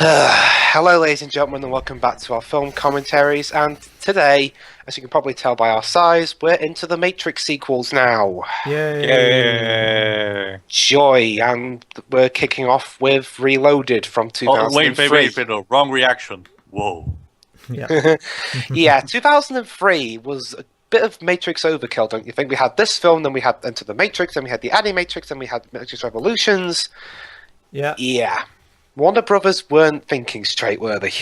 Hello, ladies and gentlemen, and welcome back to our film commentaries. And today, as you can probably tell by our size, we're into the Matrix sequels now. Yay! Yay. Joy, and we're kicking off with Reloaded from 2003. Wait, Pedro, wrong reaction. Whoa. Yeah. Yeah, 2003 was a bit of Matrix overkill, don't you think? We had this film, then we had Enter the Matrix, then we had the Animatrix, then we had Matrix Revolutions. Yeah. Yeah. Warner Brothers weren't thinking straight, were they?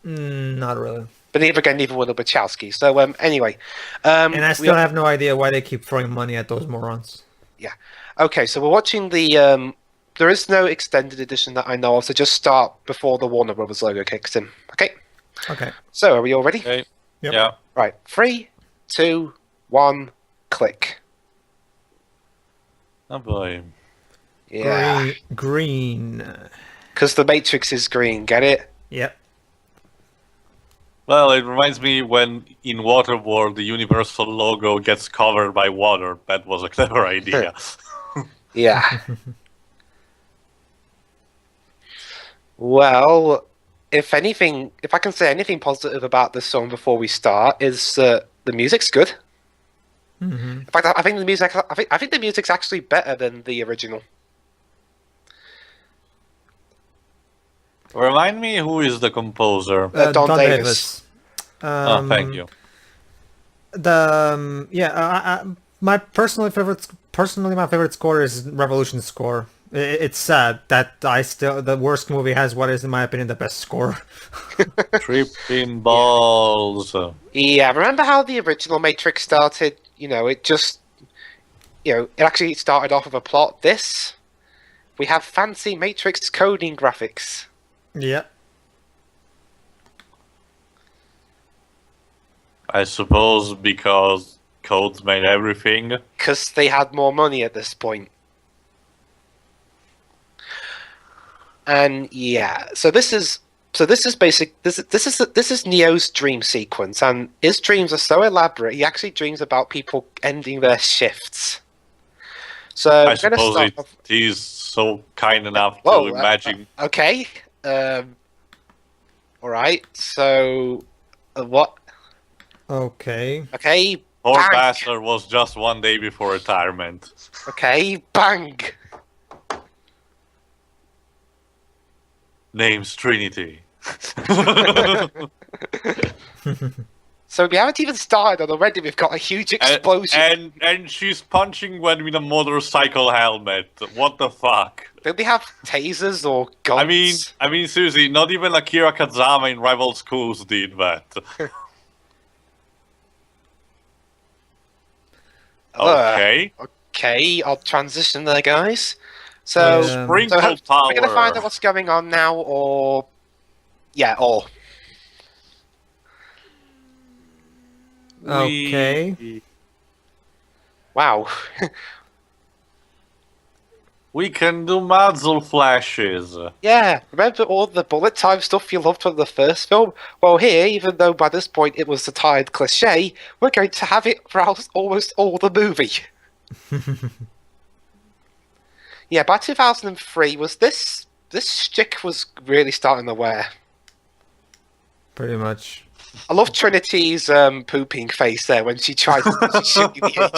Not really. But neither were the Wachowski. So anyway, And I still have no idea why they keep throwing money at those morons. Yeah. Okay, so we're watching the. There is no extended edition that I know of, so just start before the Warner Brothers logo kicks in. Okay. Okay. So are we all ready? Okay. Yep. Yeah. Right. 3, 2, 1, click. Oh boy. Yeah. Green. Because the Matrix is green. Get it? Yep. Well, it reminds me when in Waterworld the Universal logo gets covered by water. That was a clever idea. Yeah. Well, if anything, if I can say anything positive about this song before we start, is the music's good. Mm-hmm. In fact, I think the music. I think the music's actually better than the original. Remind me who is the composer. Don Davis. Thank you. My personally my favorite score is Revolution's score. It's sad that the worst movie has what is, in my opinion, the best score. Tripping balls. Yeah, remember how the original Matrix started? You know, it just, it actually started off with a plot. We have fancy Matrix coding graphics. Yeah. I suppose because codes made everything. Because they had more money at this point. And yeah, so this is Neo's dream sequence, and his dreams are so elaborate. He actually dreams about people ending their shifts. So I suppose it is so kind enough to imagine. Okay. All right. So, what? Okay. Okay. Poor bang. bastard was just one day before retirement. Okay. Bang. Name's Trinity. So we haven't even started, and already we've got a huge explosion. And she's punching one with a motorcycle helmet. What the fuck? Don't they have tasers or guns? I mean, seriously, not even Akira Kazama in Rival Schools did that. Okay. Okay, I'll transition there, guys. So, Sprinkle power. We're gonna find out what's going on now, or Okay. Wow. We can do muzzle flashes. Yeah, remember all the bullet time stuff you loved from the first film? Well, here, even though by this point it was a tired cliche, we're going to have it for almost all the movie. Yeah, by 2003, this shtick was really starting to wear. Pretty much. I love Trinity's pooping face there when she tries to shoot the agent.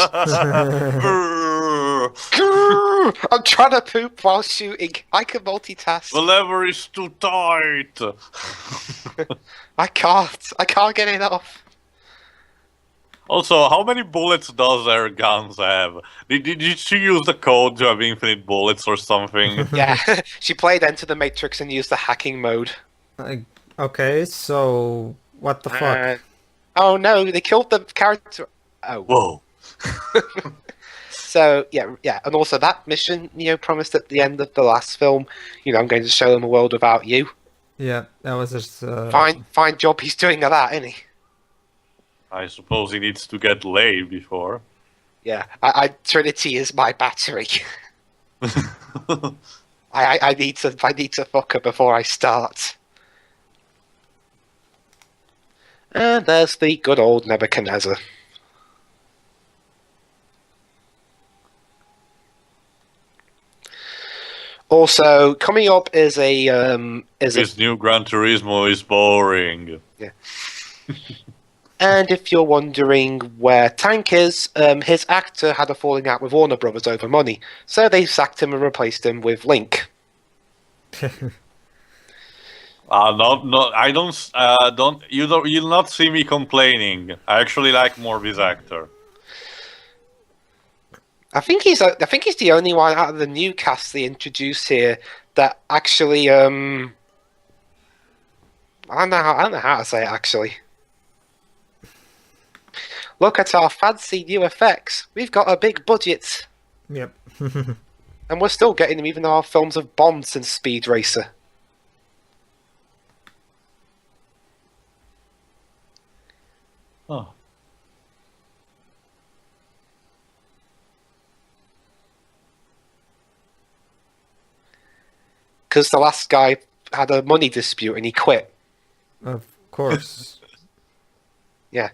I'm trying to poop while shooting. I can multitask. The lever is too tight. I can't get it off. Also, how many bullets does their guns have? Did she use the code to have infinite bullets or something? Yeah, she played Enter the Matrix and used the hacking mode. Okay, so what the fuck? Oh no, they killed the character. Oh. Whoa. So, yeah, and also that mission Neo promised at the end of the last film, I'm going to show them a world without you. Yeah, that was just... Fine job he's doing of that, isn't he? I suppose he needs to get laid before. Yeah, Trinity is my battery. I need to fuck her before I start. And there's the good old Nebuchadnezzar. Also, coming up is This new Gran Turismo is boring. and if you're wondering where Tank is, his actor had a falling out with Warner Brothers over money, so they sacked him and replaced him with Link. I you'll not see me complaining. I actually like more this actor. I think he's the only one out of the new cast they introduced here that actually I don't know how to say it actually. Look at our fancy new effects. We've got a big budget. Yep. And we're still getting them even though our films have bombed since Speed Racer. Oh. Because the last guy had a money dispute and he quit. Of course. Yeah.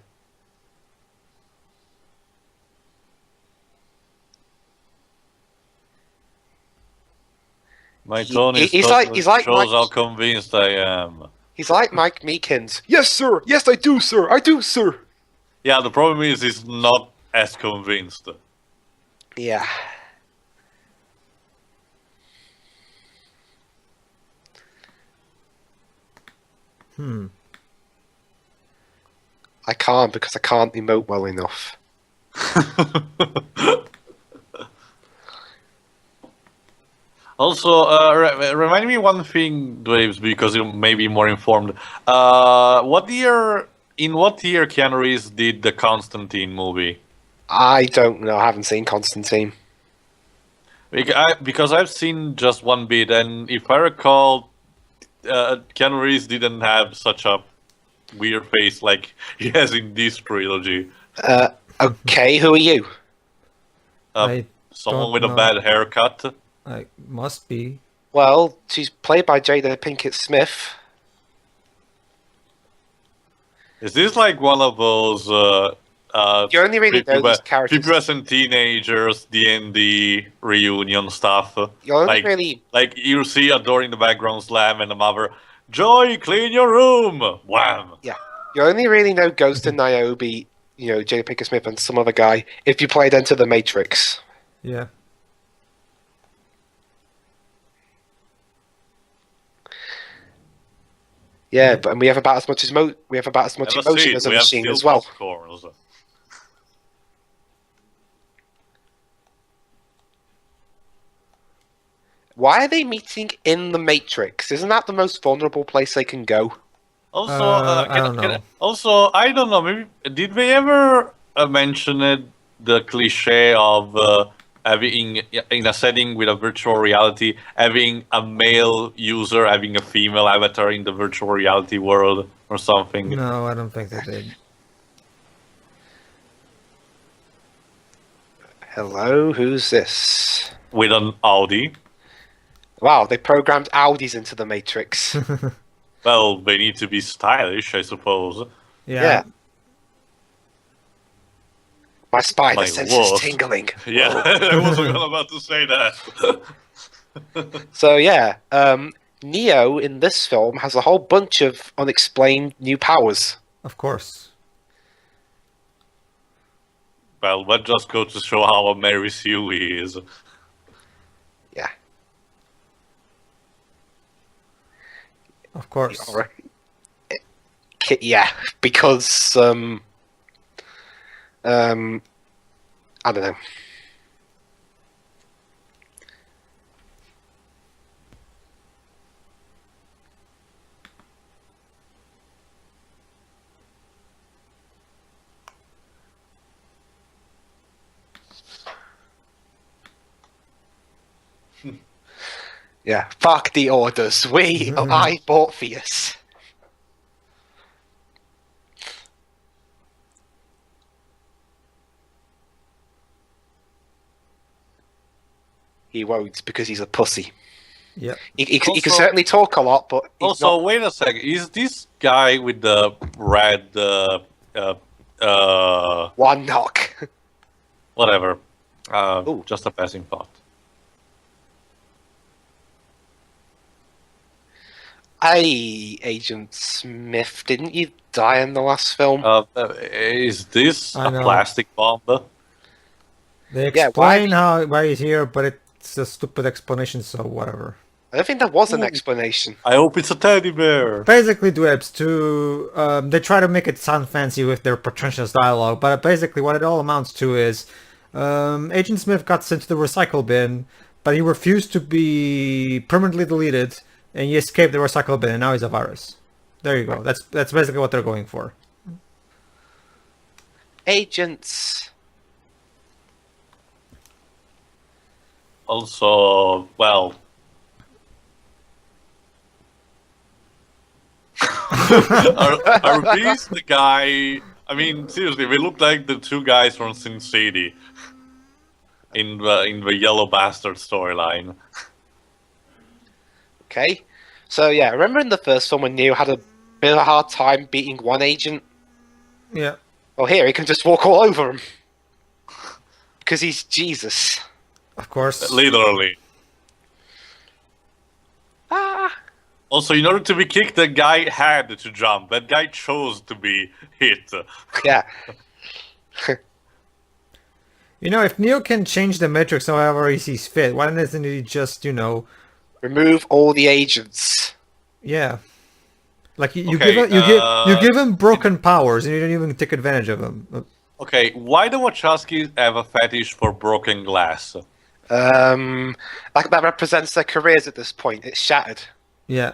My tone is he's like shows Mike, how convinced I am. he's like Mike Meekins. Yes, sir. Yes, I do, sir. I do, sir. Yeah, the problem is he's not as convinced. Yeah. I can't because I can't emote well enough. Also, remind me one thing, Dwibs, because you may be more informed. In what year Keanu Reeves did the Constantine movie? I don't know. I haven't seen Constantine. Because I've seen just one bit, and if I recall, Keanu Reeves didn't have such a weird face like he has in this trilogy. Okay, who are you? Someone with a bad haircut. I must be. Well, she's played by Jada Pinkett Smith. Is this like one of those You only really know these characters. pubescent teenagers D&D reunion stuff? You only really like you see a door in the background slam and the mother, Joy, clean your room! Wham! Yeah. You only really know Ghost and Niobe, Jada Pinkett Smith and some other guy if you played Enter the Matrix. Yeah. Yeah, but and we have about as much emotion as a machine as well. Popcorns. Why are they meeting in the Matrix? Isn't that the most vulnerable place they can go? Also, I don't know. Also, I don't know. Maybe did they ever mention it? The cliche of having in a setting with a virtual reality, having a male user having a female avatar in the virtual reality world or something. No, I don't think they did. Hello, who's this? With an Audi. Wow, they programmed Audis into the Matrix. Well, they need to be stylish, I suppose. Yeah. My spider My sense wolf. is tingling. Yeah, I wasn't about to say that. So yeah, Neo in this film has a whole bunch of unexplained new powers. Of course. Well, that just goes to show how a Mary Sue he is. Yeah. Of course. Yeah, because I don't know. Yeah, fuck the orders. I bought Theus. He won't because he's a pussy. Yep. He can Also- certainly talk a lot, but he's Also, not. wait a second. Is this guy with the red, One knock. whatever? Ooh. Just a passing thought. Hey, Agent Smith, didn't you die in the last film? Is this I a know. plastic bomb? They Yeah, why explain why he's here, but it's a stupid explanation, so whatever. I don't think there was an Ooh. explanation. I hope it's a teddy bear. Basically, Dwibs, they try to make it sound fancy with their pretentious dialogue, but basically what it all amounts to is Agent Smith got sent to the recycle bin, but he refused to be permanently deleted, and he escaped the recycle bin, and now he's a virus. There you go. That's basically what they're going for. Agents. Also, well, are these the guy? I mean, seriously, we look like the two guys from Sin City in the Yellow Bastard storyline. Okay. So yeah, remember in the first film when Neo had a bit of a hard time beating one agent? Yeah. Well, here he can just walk all over him. Because he's Jesus. Of course. Literally. Ah! Also, in order to be kicked, the guy had to jump. That guy chose to be hit. Yeah. You know, if Neo can change the Matrix however he sees fit, why doesn't he just, Remove all the agents. yeah. Like you Okay, you give him broken powers and you don't even take advantage of him. Okay, why do Wachowskis have a fetish for broken glass? Like that represents their careers at this point. It's shattered. Yeah.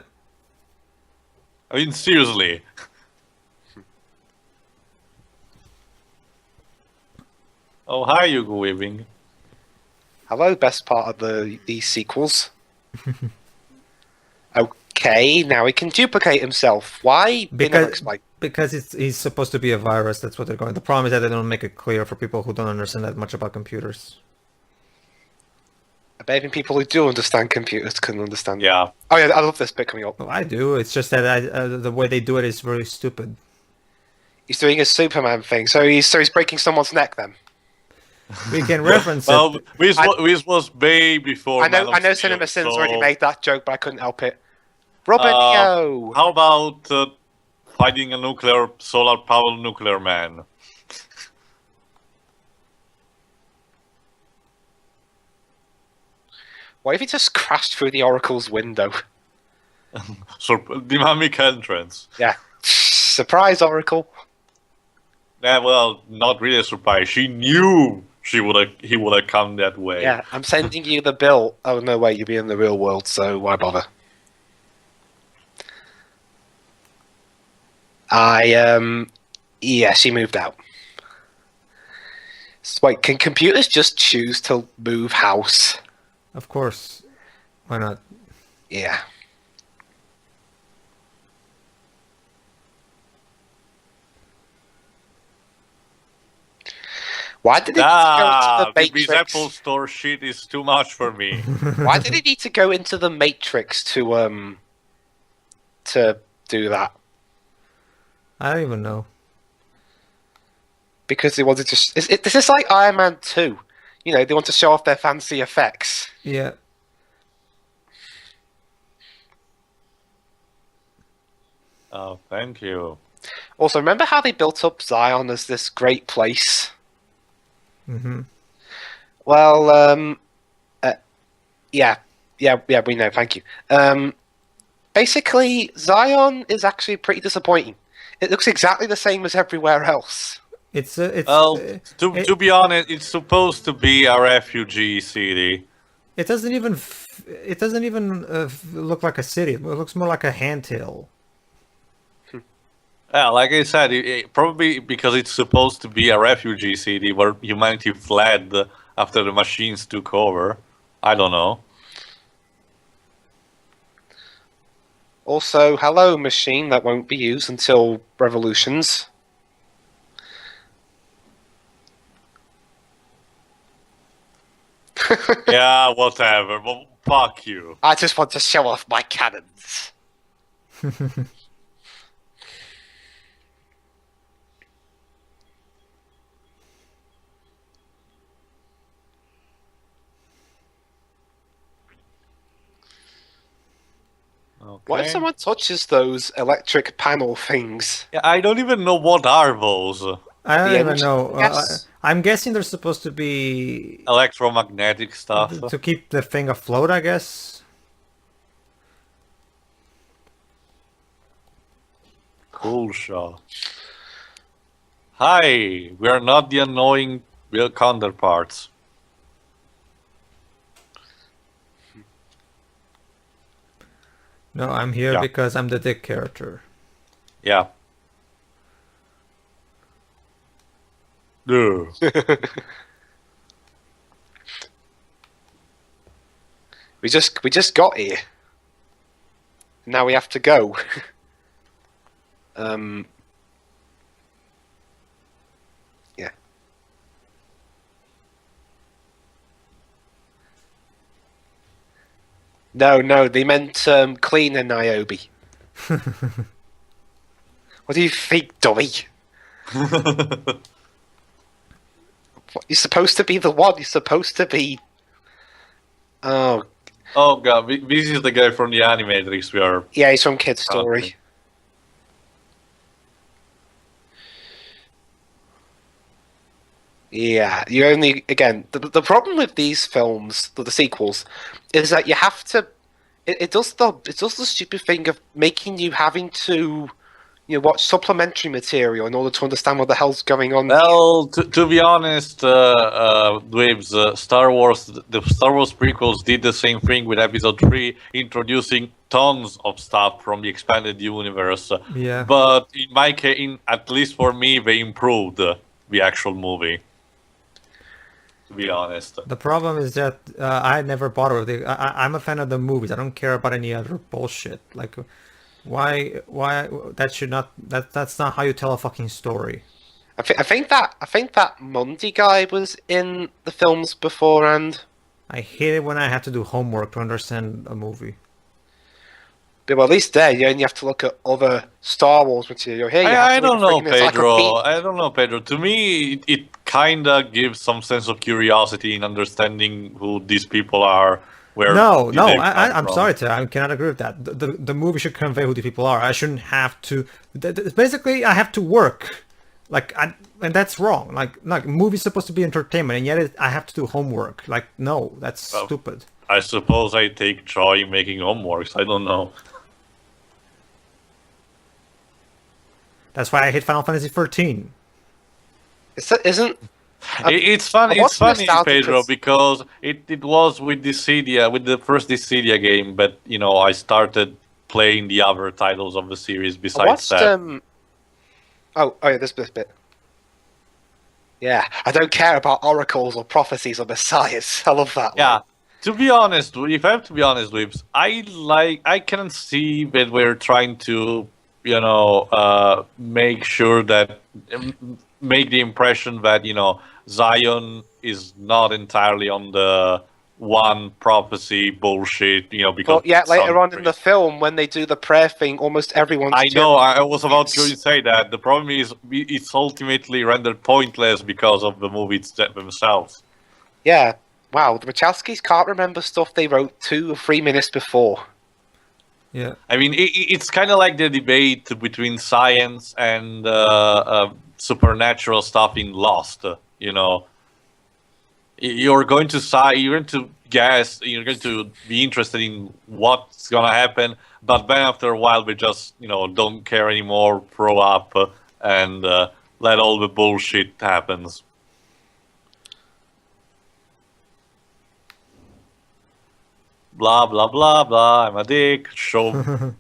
I mean, seriously. Oh, hi, Hugo Weaving. Hello, best part of these sequels. Okay, now he can duplicate himself. Why? They never explain. Because he's supposed to be a virus. That's what they're going. The problem is that they don't make it clear for people who don't understand that much about computers. I bet even people who do understand computers can understand. Yeah. Oh yeah, I love this bit coming up. Well, I do. It's just that the way they do it is very stupid. He's doing a Superman thing, so he's breaking someone's neck then. We can reference Well, it. this was way before. I know Man of Steel, Cinema Sins so, already made that joke, but I couldn't help it. Robert, how about fighting a solar-powered nuclear man? what if he just crashed through the Oracle's window? Dynamic entrance. Yeah. Surprise, Oracle. Yeah, well, not really a surprise. She knew he would have come that way. Yeah, I'm sending you the bill. Oh, no way, you'll be in the real world, so why bother? Yeah, she moved out. Wait, can computers just choose to move house? Of course. Why not? Yeah. Why did it need to go into the This Matrix? Apple Store shit is too much for me. Why did it need to go into the Matrix to do that? I don't even know. Because they wanted to. This is like Iron Man 2. You know, they want to show off their fancy effects. Yeah. Oh, thank you. Also, remember how they built up Zion as this great place? Mm-hmm. Well, yeah, we know. Thank you. Basically, Zion is actually pretty disappointing. It looks exactly the same as everywhere else. To be honest, it's supposed to be a refugee city. It doesn't even look like a city. It looks more like a handhill. Yeah, like I said, probably because it's supposed to be a refugee city where humanity fled after the machines took over. I don't know. Also, hello, machine that won't be used until Revolutions. Yeah, whatever. Well, fuck you. I just want to show off my cannons. What if someone touches those electric panel things? Yeah, I don't even know what are those. I don't The even engine, know. yes. I'm guessing they're supposed to be Electromagnetic stuff. to keep the thing afloat, I guess. Cool shot. Hi, we are not the annoying Bill counterparts. No, I'm here Yeah. because I'm the dick character. Yeah. Duh. We just got here. Now we have to go. Yeah. No, they meant cleaner Niobe. What do you think, dummy? What, you're supposed to be the one. You're supposed to be. Oh, Oh god, this is the guy from the Animatrix we are. yeah, he's from Kid Story. Okay. Yeah, you only again the problem with these films, the sequels, is that you have to. It does the stupid thing of making you having to, watch supplementary material in order to understand what the hell's going on. Well, to be honest, Dwibs, the Star Wars prequels did the same thing with Episode 3, introducing tons of stuff from the expanded universe. Yeah. But in my case, at least for me, they improved the actual movie. To be honest. The problem is that I never bother with it. I'm a fan of the movies. I don't care about any other bullshit. Like, why that should not that's not how you tell a fucking story. I think that Mundy guy was in the films beforehand. I hate it when I have to do homework to understand a movie. But well, at least there you only have to look at other Star Wars material. Here, you have I to don't read a know, freaking Pedro. encyclopedia. I don't know, Pedro. To me, it kind of gives some sense of curiosity in understanding who these people are. Where No, did no, they come I'm from. sorry, I cannot agree with that. The movie should convey who the people are. I shouldn't have to. Basically, I have to work, and that's wrong. Like movie's supposed to be entertainment, and yet I have to do homework. Like, no, that's Well, stupid. I suppose I take joy in making homeworks. I don't know. That's why I hate Final Fantasy 13. Isn't It's funny. It's what's funny, nostalgic Pedro, is- because it was with Dissidia, with the first Dissidia game, but I started playing the other titles of the series I besides watched that. Oh yeah, this bit. Yeah, I don't care about oracles or prophecies or messiahs. I love that. Yeah. line. To be honest, if I have to be honest, Dwibs, I can see that we're trying to, make sure that make the impression that Zion is not entirely on the one prophecy bullshit. Because Well, yeah, later some- on in the film, when they do the prayer thing, almost everyone's. I know. I was about It's- to say that. The problem is it's ultimately rendered pointless because of the movies themselves. Yeah. Wow, the Wachowskis can't remember stuff they wrote 2 or 3 minutes before. Yeah. I mean, it's kind of like the debate between science and supernatural stuff in Lost. You're going to guess, you're going to be interested in what's gonna happen, but then after a while, we just don't care anymore, throw up, and let all the bullshit happens. Blah blah blah blah. I'm a dick. Show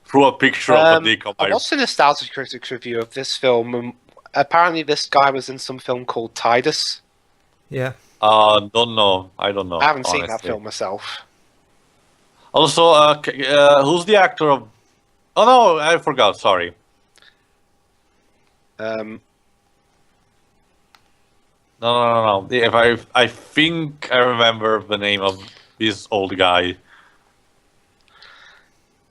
threw a picture of a dick on I my. watched a Nostalgia Critics review of this film, and apparently this guy was in some film called Titus. Yeah. Don't know. I don't know. I haven't seen that honestly. film myself. Also, who's the actor of? Oh no, I forgot. Sorry. No. If I think I remember the name of this old guy.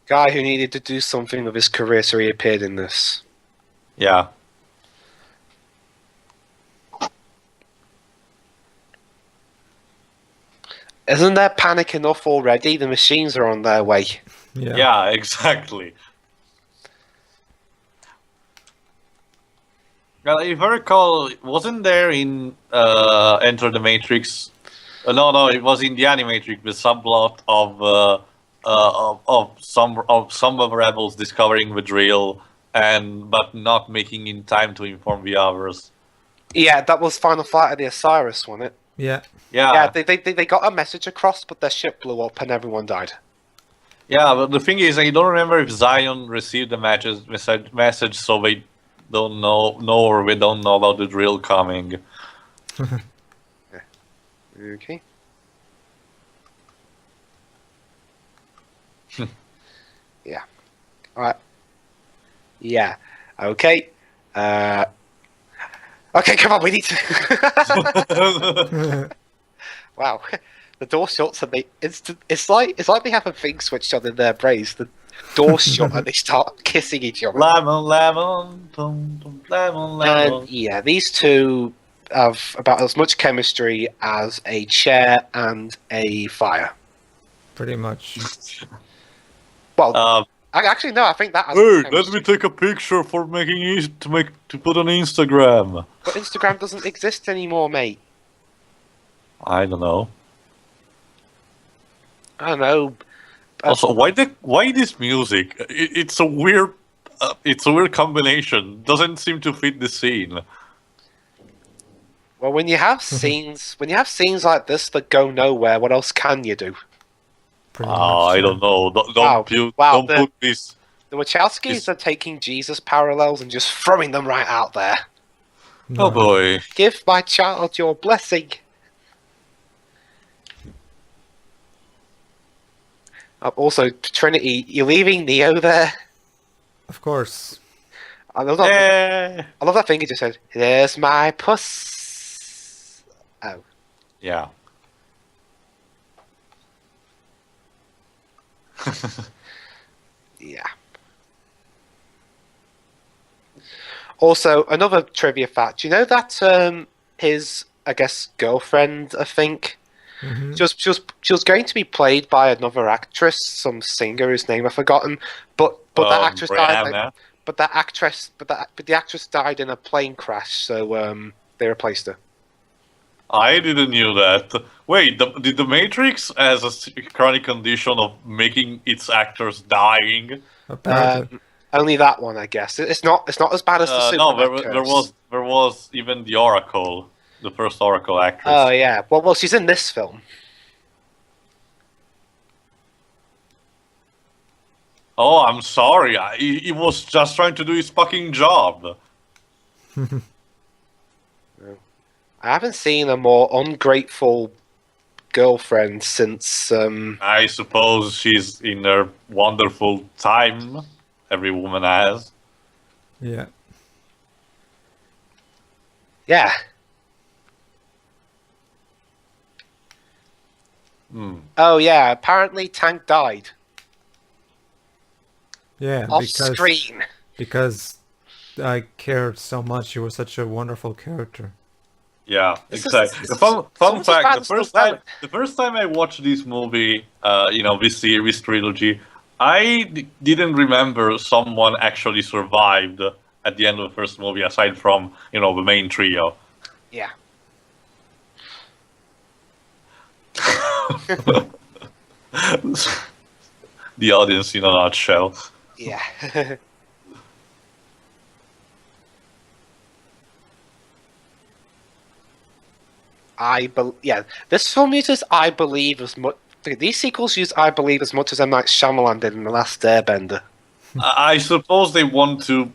Guy who needed to do something with his career, so he appeared in this. Yeah. Isn't there panic enough already? The machines are on their way. Yeah, exactly. If I recall, wasn't there in Enter the Matrix? No, it was in the Animatrix, the subplot of some of rebels discovering the drill but not making in time to inform the others. Yeah, that was Final Fight of the Osiris, wasn't it? Yeah. Yeah, they got a message across, but their ship blew up and everyone died. Yeah, but the thing is, I don't remember if Zion received the message, so they don't know or they don't know about the drill coming. Okay. Yeah. All right. Yeah. Okay. Okay, come on, we need to. Wow, the door shuts and they instant. It's like they have a thing switched on in their brains. The door shut and they start kissing each other. Lemon, lemon, lemon. And yeah, these two have about as much chemistry as a chair and a fire. Pretty much. Well, actually, no. I think that. Has Hey, chemistry. let me take a picture for making it to put on Instagram. But Instagram doesn't exist anymore, mate. I don't know. I don't know. Also, why this music? It's a weird combination. Doesn't seem to fit the scene. Well, when you have scenes, like this that go nowhere, what else can you do? Pretty much, I don't know. Don't put this. The Wachowskis are taking Jesus parallels and just throwing them right out there. No. Oh boy. Give my child your blessing. Also, Trinity, you're leaving Neo there. Of course. I love that. I love that thing he just said. There's my puss. Oh. Yeah. Yeah. Also, another trivia fact. You know that his, I guess, girlfriend, I think, Mm-hmm. she was going to be played by another actress, some singer whose name I've forgotten, but that actress died. But the actress died in a plane crash, so they replaced her. I didn't knew that. Wait, did the Matrix has a chronic condition of making its actors dying? Apparently. Only that one, I guess. It's not as bad as the No, Superman there was even the Oracle, the first Oracle actress. Oh yeah. Well, she's in this film. Oh, I'm sorry. He was just trying to do his fucking job. I haven't seen a more ungrateful girlfriend since. I suppose she's in her wonderful time. Every woman has. Yeah. Yeah. Oh yeah. Apparently, Tank died. Yeah. Off screen. Because I cared so much. She was such a wonderful character. Yeah, exactly. Fun fact: the first time I watched this movie, this trilogy, I didn't remember someone actually survived at the end of the first movie, aside from the main trio. Yeah. The audience in a nutshell. Yeah. This film uses "I believe" as much. These sequels use "I believe" as much as M. Night Shyamalan did in The Last Airbender. I suppose they want to,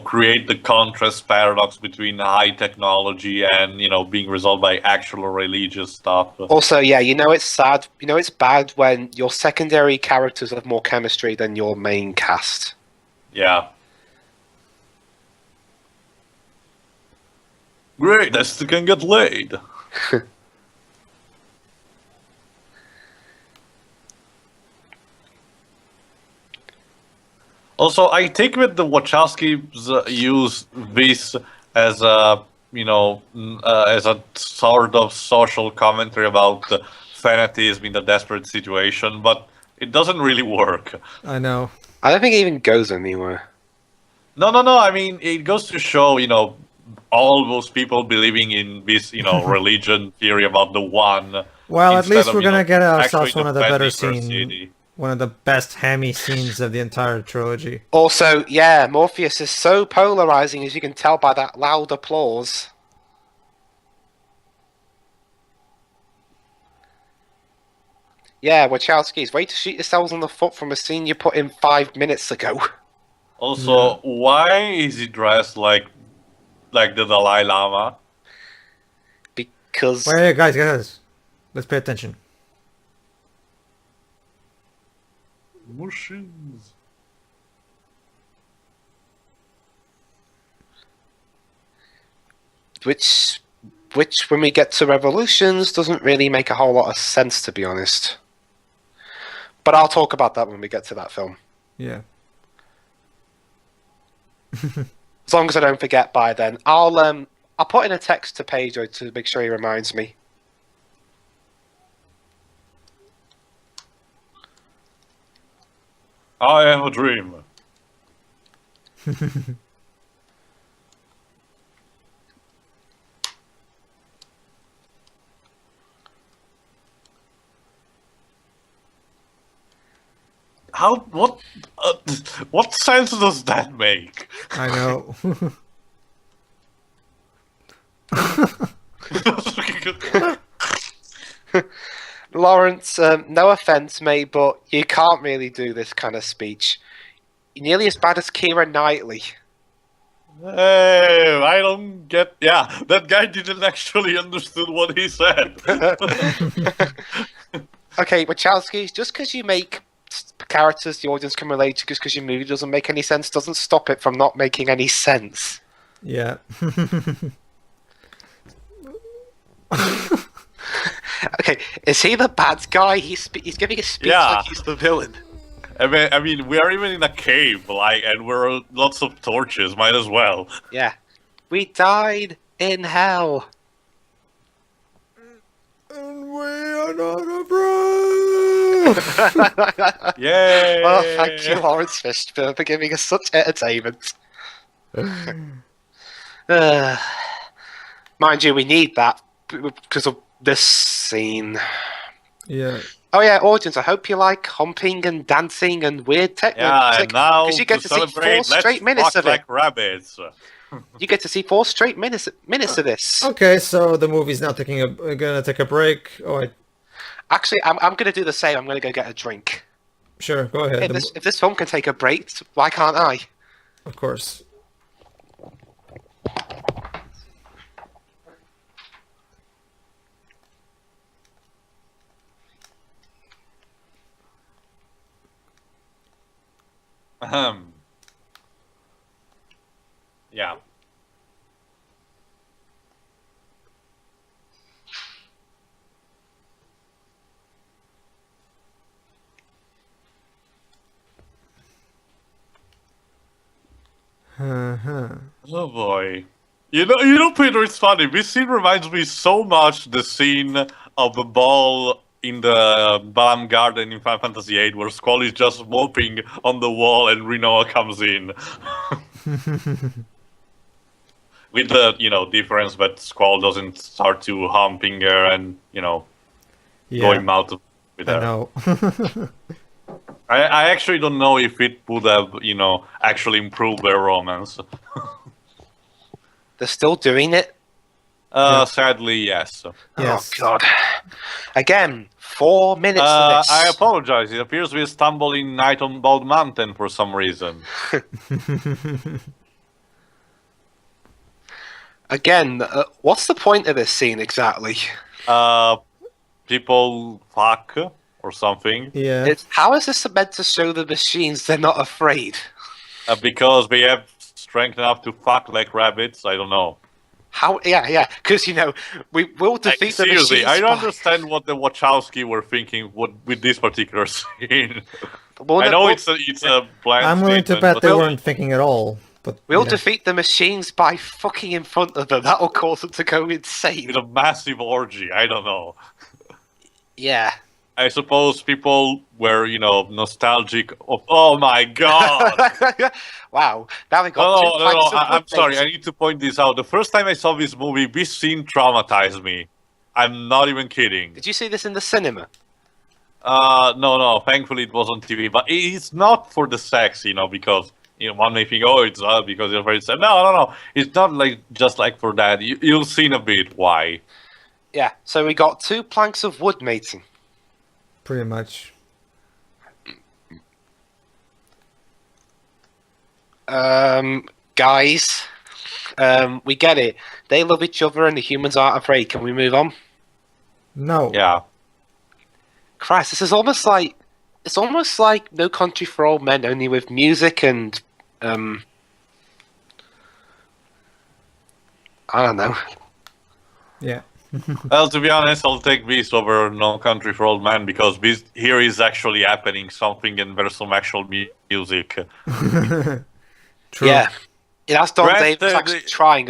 create the contrast paradox between high technology and, being resolved by actual religious stuff. Also, yeah, it's sad. It's bad when your secondary characters have more chemistry than your main cast. Yeah. Great, I still can get laid. Also, I take that the Wachowskis use this as a, as a sort of social commentary about fanatism in a desperate situation. But It doesn't really work. I know. I don't think it even goes anywhere. No. I mean, it goes to show, all those people believing in this, religion theory about the one. Well, at instead least of, we're gonna get ourselves actually one of the better defending their scene, city. one of the best hammy scenes of the entire trilogy. Also, yeah, Morpheus is so polarizing, as you can tell by that loud applause. Yeah, Wachowski's way to shoot yourselves on the foot from a scene you put in 5 minutes ago. Also, why is he dressed like the Dalai Lama? Because Wait, guys, let's pay attention. Machines. which when we get to Revolutions doesn't really make a whole lot of sense, to be honest. But I'll talk about that when we get to that film. Yeah. As long as I don't forget by then. I'll put in a text to Pedro to make sure he reminds me. I have a dream. What sense does that make? I know. Lawrence, no offense, mate, but you can't really do this kind of speech. You're nearly as bad as Keira Knightley. Hey, I don't get. Yeah, that guy didn't actually understood what he said. Okay, Wachowski, just because you make characters the audience can relate to, just because your movie doesn't make any sense, doesn't stop it from not making any sense. Yeah. Okay, is he the bad guy? He's giving a speech like he's the villain. I mean, we are even in a cave, and we're lots of torches. Might as well. Yeah. We died in hell. And we are not abroad. Yay! Well, thank you, Lawrence Fishburne, for giving us such entertainment. Mind you, we need that because of this scene. Yeah. Oh yeah, audience, I hope you like humping and dancing and weird techno Yeah, music. and now you get to see celebrate, 4 straight minutes fuck of it. like rabbits. You get to see 4 straight minutes of this. Okay, so the movie's now gonna take a break. Oh, Actually, I'm going to do the same. I'm going to go get a drink. sure, go ahead. If this film can take a break, why can't I? Of course. Yeah. Oh boy. You know, Peter, it's funny. This scene reminds me so much the scene of the ball in the Balam Garden in Final Fantasy VIII, where Squall is just moping on the wall and Rinoa comes in. With the, difference that Squall doesn't start to humping her and, going out with her. I know. I actually don't know if it would have, actually improved their romance. They're still doing it? Sadly, yes. Yes. Oh, God. Again, 4 minutes of this. I apologize. It appears we stumbled in Night on Bald Mountain for some reason. Again, what's the point of this scene exactly? People fuck or something. Yeah. How is this meant to show the machines they're not afraid? Because they have strength enough to fuck like rabbits. I don't know. How? Yeah. Because we will defeat the machines. Seriously, I don't understand what the Wachowski were thinking with this particular scene. I know it's a bland. I'm willing to statement, bet they but- weren't thinking at all. But We'll defeat the machines by fucking in front of them. That'll cause them to go insane. With a massive orgy. I don't know. Yeah. I suppose people were, nostalgic of. Oh my god! Wow, now we got No, two no, no, no. planks of wood, I'm sorry. mate. I need to point this out. The first time I saw this movie, this scene traumatized me. I'm not even kidding. Did you see this in the cinema? No. Thankfully, it was on TV. But it's not for the sex, because one may think, oh, it's because you're very sad. No. It's not just for that. You'll see in a bit why. Yeah. So we got 2 planks of wood, matey. Pretty much. Guys, we get it. They love each other and the humans aren't afraid. Can we move on? No. Yeah. Christ, this is almost like No Country for Old Men, only with music and I don't know. Yeah. Well, to be honest, I'll take this over No Country for Old Men because here is actually happening something and there's some actual music. True. Yeah, it has Don Davis actually trying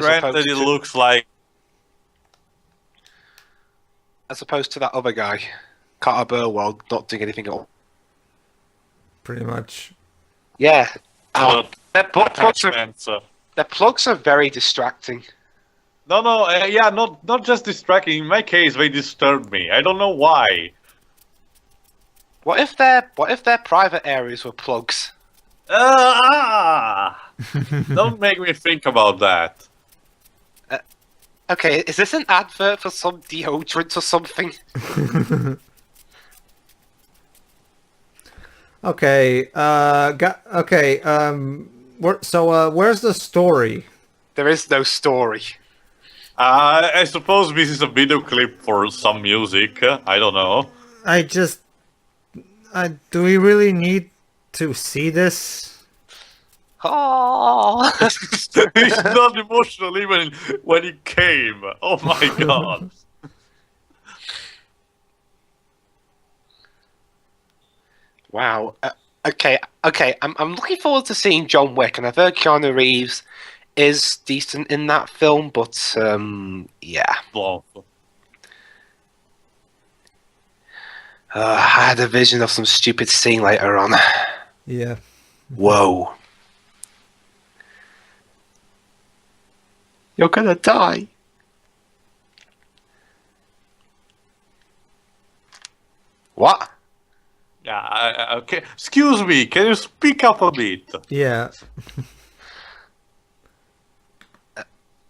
as opposed to that other guy, Carter Burwell, not doing anything at all. Pretty much. Yeah, their plugs are very distracting. No, not just distracting. In my case, they disturb me. I don't know why. What if their private areas were plugs? Don't make me think about that. Okay, is this an advert for some deodorant or something? Okay. Where's the story? There is no story. I suppose this is a video clip for some music. I don't know. Do we really need to see this? Oh. He's not emotional even when he came. Oh my god. Wow. Okay. I'm looking forward to seeing John Wick, and I've heard Keanu Reeves is decent in that film, but yeah. Well, I had a vision of some stupid scene later on. Yeah. Whoa. You're gonna die. What? yeah, okay. Excuse me, can you speak up a bit? Yeah.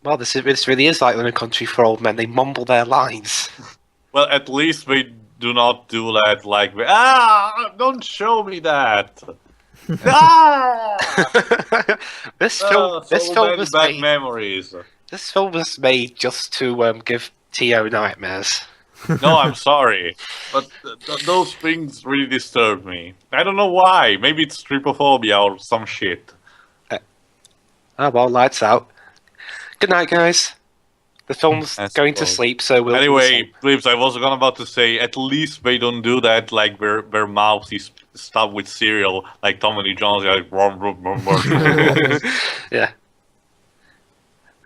Well, this really is like No Country for Old Men. They mumble their lines. Well, at least we do not do that don't show me that. This film was bad made. memories. This film was made just to give Teo nightmares. No, I'm sorry, but those things really disturb me. I don't know why. Maybe it's trypophobia or some shit. Oh well, lights out. Good night, guys. The film's going to sleep, so we'll. Anyway, Dwibs, I was about to say, at least they don't do that. Like their mouth is stuffed with cereal, like Tommy Lee Jones, like brum, brum, brum, brum. Yeah.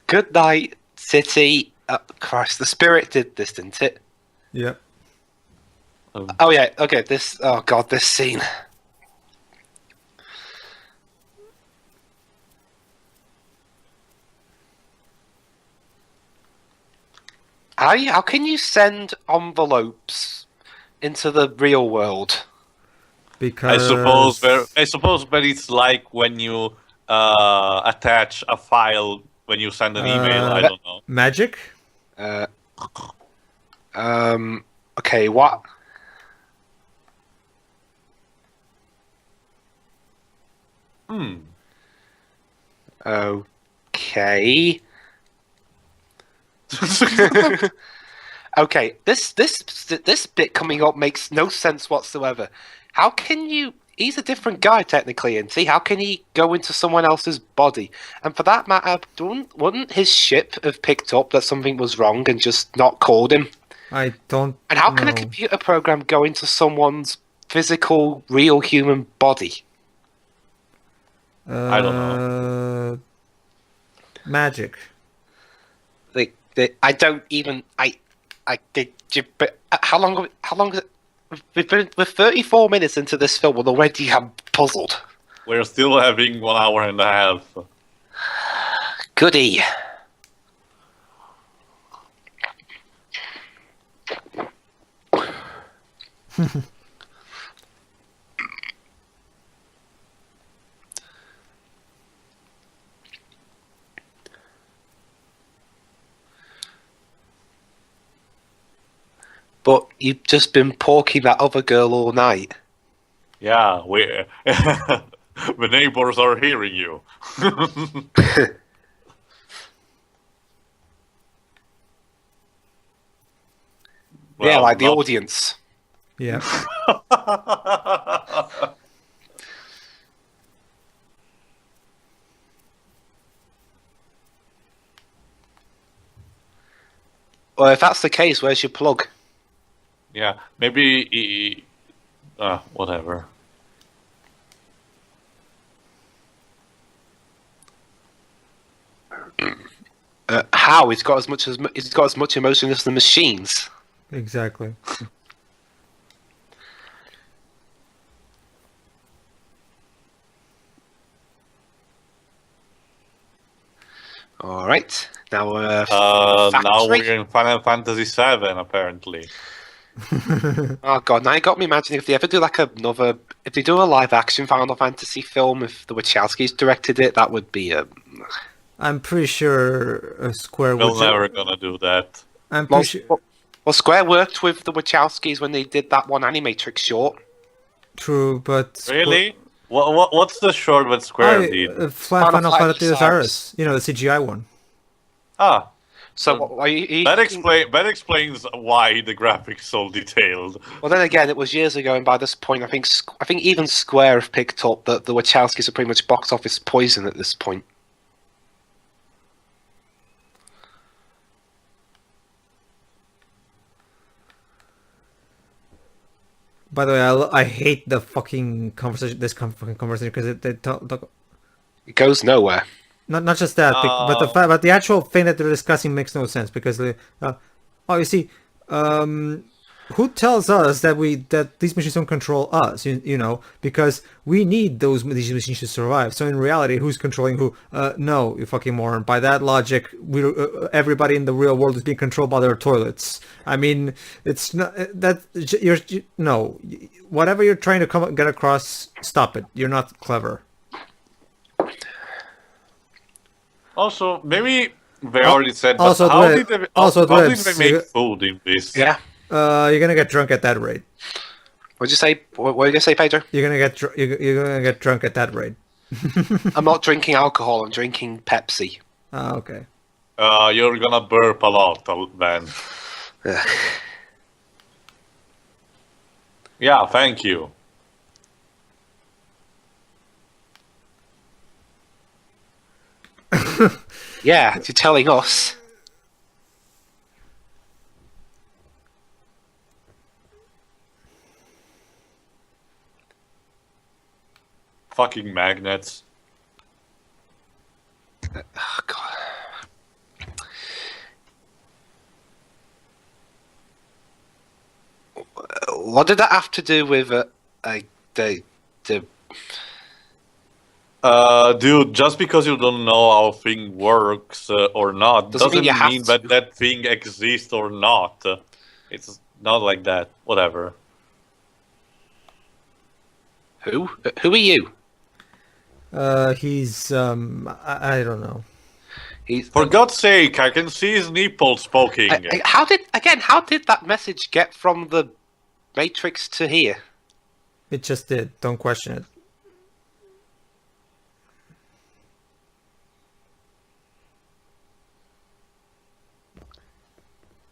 Good night, city. Christ, the Spirit did this, didn't it? Yeah. Oh yeah. Okay. This. Oh god, this scene. How can you send envelopes into the real world? Because I suppose, but it's like when you attach a file when you send an email. I don't know. Magic? Okay, what? Okay. Okay, this bit coming up makes no sense whatsoever. How can you? He's a different guy technically, and see how can he go into someone else's body? And for that matter, wouldn't his ship have picked up that something was wrong and just not called him? I don't. And how can a computer program go into someone's physical, real human body? I don't know. Magic. I don't even. But how long? we're 34 minutes into this film and already I'm puzzled. We're still having 1 hour and a half. Goody. But you've just been porking that other girl all night. Yeah, the neighbors are hearing you. Yeah, like the not- audience. Yeah. Well, if that's the case, where's your plug? Yeah, maybe. Whatever. How? He's got as much emotion as the machines. Exactly. All right. Now, Now factory? we're in Final Fantasy VII, apparently. Oh god! Now you got me imagining if they ever do like if they do a live action Final Fantasy film, if the Wachowskis directed it, that would be a. I'm pretty sure Square We're would. never gonna do that. I'm Well, pretty sure. well, Square worked with the Wachowskis when they did that one Animatrix short. True, but Really? What's the short that Square did? Final Fantasy Fantasy Osiris. You know, the CGI one. Ah, So are you that thinking- explains why the graphics so detailed. Well, then again, it was years ago, and by this point, I think even Square have picked up that the Wachowskis are pretty much box office poison at this point. By the way, I hate the fucking conversation. This fucking conversation because they talk. It goes nowhere. Not just that, but the fact, but the actual thing that they're discussing makes no sense because you see, who tells us that these machines don't control us? You know, because we need these machines to survive. So in reality, who's controlling who? No, you fucking moron. By that logic, everybody in the real world is being controlled by their toilets. I mean, it's not that no. Whatever you're trying to get across, stop it. You're not clever. Also, maybe they already said. But also, how Dwibs- did they, also, how did Dwibs, they make you- food in this? Yeah. You're gonna get drunk at that rate. What'd you say? What are you gonna say, Pedro? You're gonna get you're gonna get drunk at that rate. I'm not drinking alcohol. I'm drinking Pepsi. Ah, okay. You're gonna burp a lot, then. Ugh. Yeah, thank you. Yeah, you're telling us. Fucking magnets. Oh, God. What did that have to do with the Dude, just because you don't know how a thing works or not Doesn't doesn't mean you have mean to. that thing exists or not. It's not like that. Whatever. who? Who are you? He's I don't know. He's, For God's sake, I can see his nipples poking. how did that message get from the Matrix to here? It just did. Don't question it.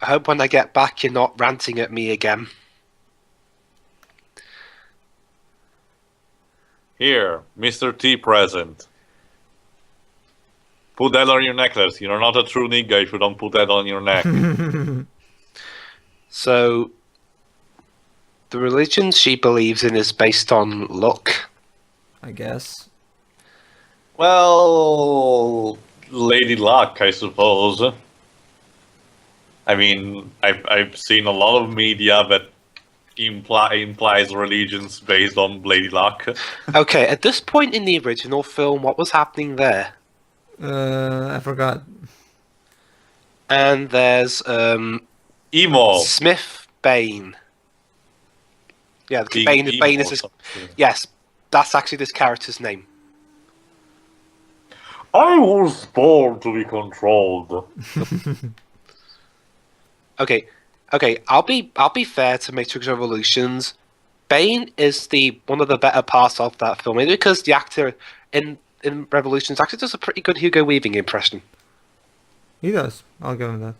I hope when I get back you're not ranting at me again. Here, Mr. T present. Put that on your necklace. You're not a true nigga if you don't put that on your neck. So, the religion she believes in is based on luck. I guess. Well, Lady Luck, I suppose. I mean, I've seen a lot of media that implies religions based on Lady Luck. Okay, at this point in the original film, what was happening there? I forgot. And there's Emo. Smith Bane. Yeah, Being Bane emo Bane is or his. something. Yes, that's actually this character's name. I was born to be controlled. Okay, I'll be fair to Matrix Revolutions. Bane is the one of the better parts of that film, maybe because the actor in Revolutions actually does a pretty good Hugo Weaving impression. He does. I'll give him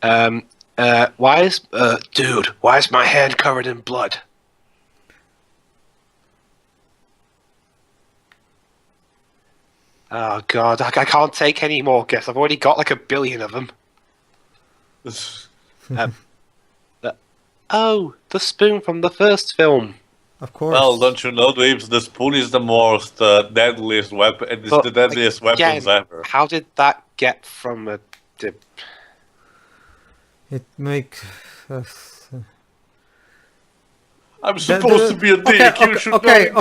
that. Why is dude? Why is my hand covered in blood? Oh god, I can't take any more gifts. I've already got like 1 billion of them. Oh, the spoon from the first film. Of course. Well, don't you know, Dwibs, the spoon is the most deadliest weapon. It's But the deadliest weapons again, ever. how did that get from a dip? It make. I'm supposed to be a dick. You should Okay.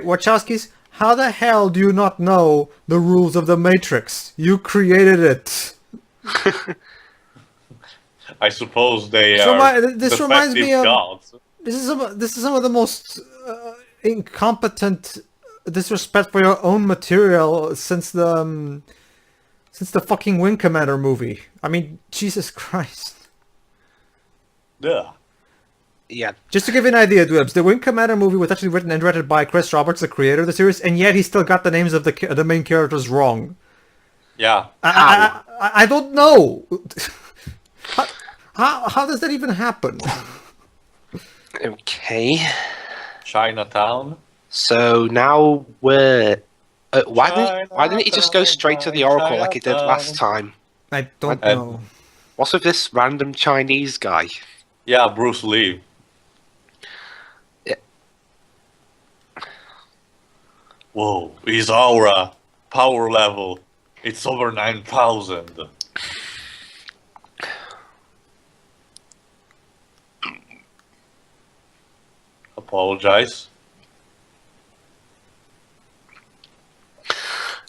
Wachowskis, how the hell do you not know the rules of the Matrix? You created it. I suppose they So are this reminds me defective of- gods. This is some of the most incompetent disrespect for your own material since the fucking Wing Commander movie. I mean, Jesus Christ. Yeah. Yeah, Just to give you an idea, Dwibs, the Wing Commander movie was actually written and directed by Chris Roberts, the creator of the series, and yet he still got the names of the main characters wrong. Yeah. I don't know. How does that even happen? okay. Chinatown. So now we're. Why didn't he just go straight to the Oracle like he did last time? I don't And- know. What's with this random Chinese guy? Yeah, Bruce Lee. Yeah. Whoa, his aura, power level, it's over 9,000. Apologize.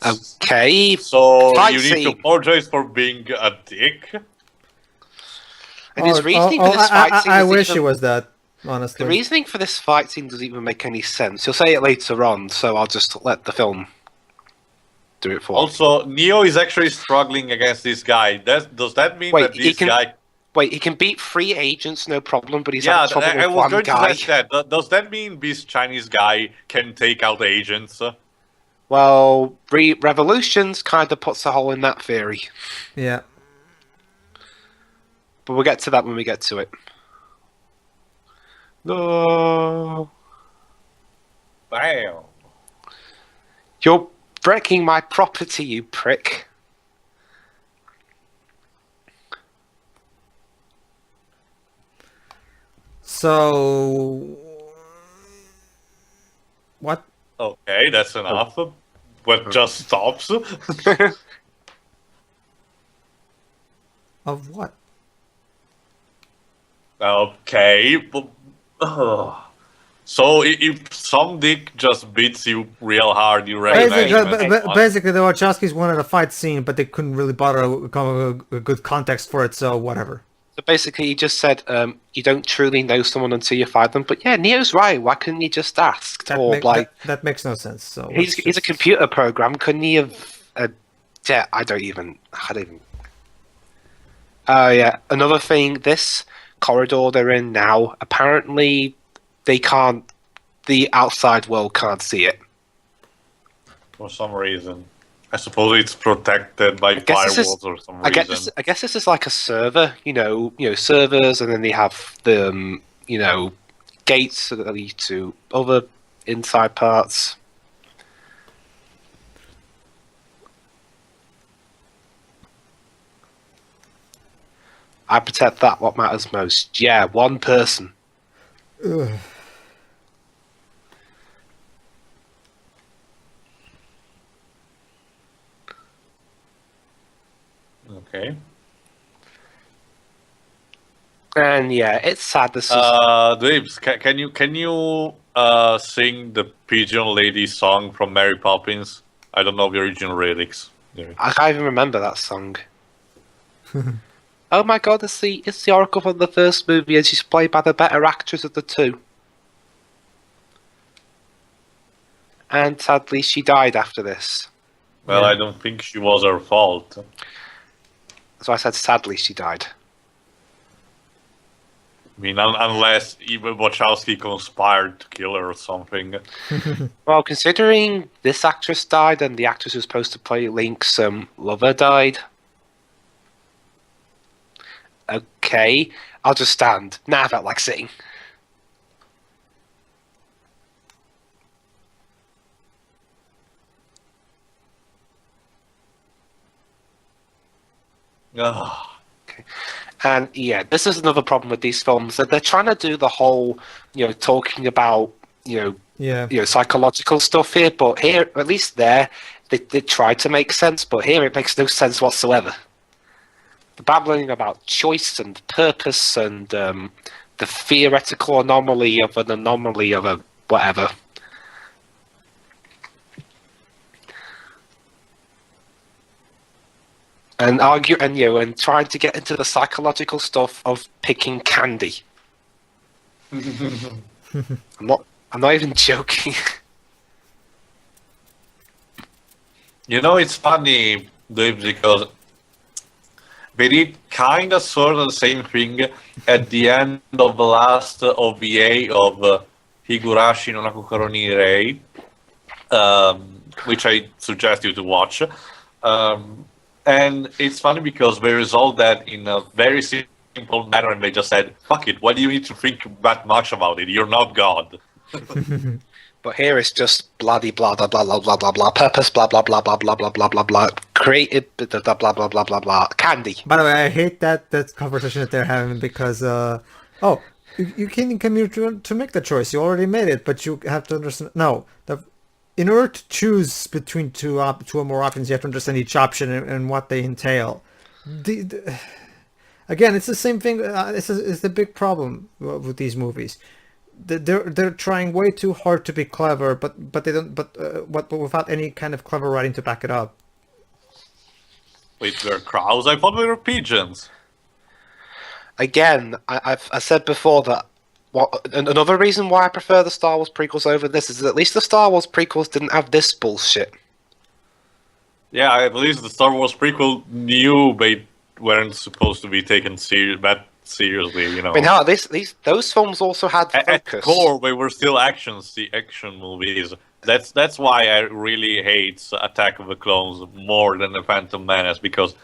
Okay. So Fight you need to scene. apologize for being a dick? And his reasoning for this fight scene I doesn't wish even- it was that, The honestly. reasoning for this fight scene doesn't even make any sense. He'll say it later on, so I'll just let the film do it for us. Also, Neo is actually struggling against this guy. Does that mean Wait, that he this can- guy... Wait, he can beat 3 agents, no problem, but he's Yeah, having trouble I with was one going guy. to ask that. Does that mean this Chinese guy can take out agents? Well, Revolutions kind of puts a hole in that theory. Yeah. But we'll get to that when we get to it. No. Bam. You're wrecking my property, you prick. So... What? Okay, that's enough. But just stops. Of what? Okay. So if some dick just beats you real hard, you recognize him. Basically, the Wachowskis wanted a fight scene, but they couldn't really bother to come up with a good context for it, so whatever. So basically, he just said, you don't truly know someone until you fight them. But yeah, Neo's right. Why couldn't he just ask? That makes no sense. So He's a computer program. Couldn't he have? Yeah, I don't even. Oh yeah, another thing. This corridor they're in now. Apparently, they can't. The outside world can't see it. For some reason. I suppose it's protected by firewalls or some reason. I guess this is like a server. You know, servers, and then they have the gates that lead to other inside parts. I protect that. What matters most? Yeah, one person. Ugh. Okay. And yeah, it's sad. This is Dwibs, can you sing the Pigeon Lady song from Mary Poppins? I don't know the original lyrics. Yeah. I can't even remember that song. Oh my god, it's the Oracle from the first movie, and she's played by the better actress of the two. And sadly, she died after this. Well, Yeah. I don't think she was her fault. So I said, sadly, she died. I mean, unless even Wachowski conspired to kill her or something. Well, considering this actress died and the actress who was supposed to play Link's lover died. Okay, I'll just stand. Nah, I felt like sitting. Ugh. And yeah, this is another problem with these films, that they're trying to do the whole, talking about, Yeah. psychological stuff here, but here, at least there, they try to make sense, but here it makes no sense whatsoever. The babbling about choice and purpose and the theoretical anomaly of a whatever. And and trying to get into the psychological stuff of picking candy. I'm not even joking. It's funny, Dave, because they did kind of sort of the same thing at the end of the last OVA of Higurashi no Nakukaru ni Rei, which I suggest you to watch. And it's funny because they resolved that in a very simple manner, and they just said, fuck it, why do you need to think that much about it? You're not God. But here it's just bloody blah blah blah blah blah blah blah purpose blah blah blah blah blah blah blah blah blah creative blah blah blah blah blah blah blah candy. By the way, I hate that conversation that they're having because you can come here to make the choice. You already made it, but you have to understand. No, in order to choose between two or more options, you have to understand each option and what they entail. Again, it's the same thing. It's the big problem with these movies. They're trying way too hard to be clever, but they don't. But without any kind of clever writing to back it up. Wait, we're crows? I thought we were pigeons. Again, I said before that. Another reason why I prefer the Star Wars prequels over this is that at least the Star Wars prequels didn't have this bullshit. Yeah, at least the Star Wars prequel knew they weren't supposed to be taken that seriously, I mean, how those films also had focus. At core, they were still action movies. That's why I really hate Attack of the Clones more than the Phantom Menace, because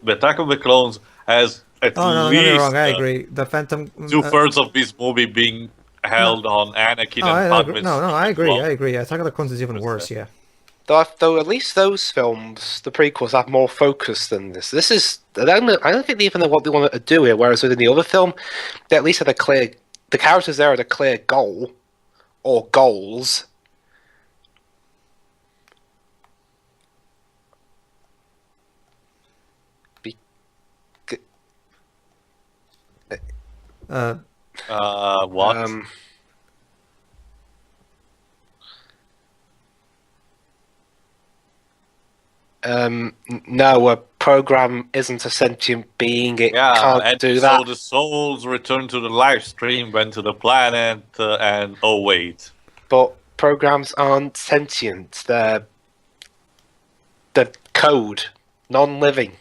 the Attack of the Clones has at no, don't least get me wrong. I agree. The Phantom 2/3 of this movie being held on Anakin and Padme's. I agree. Attack of the Clones is even worse. Yeah. Though at least those films, the prequels, have more focus than this. This is I don't think they even know what they wanted to do here. Whereas within the other film, they at least had the characters there had a clear goal or goals. What? No, a program isn't a sentient being. It can't and do so that. the souls return to the live stream, went to the planet, and oh wait. But programs aren't sentient. They're code, non-living.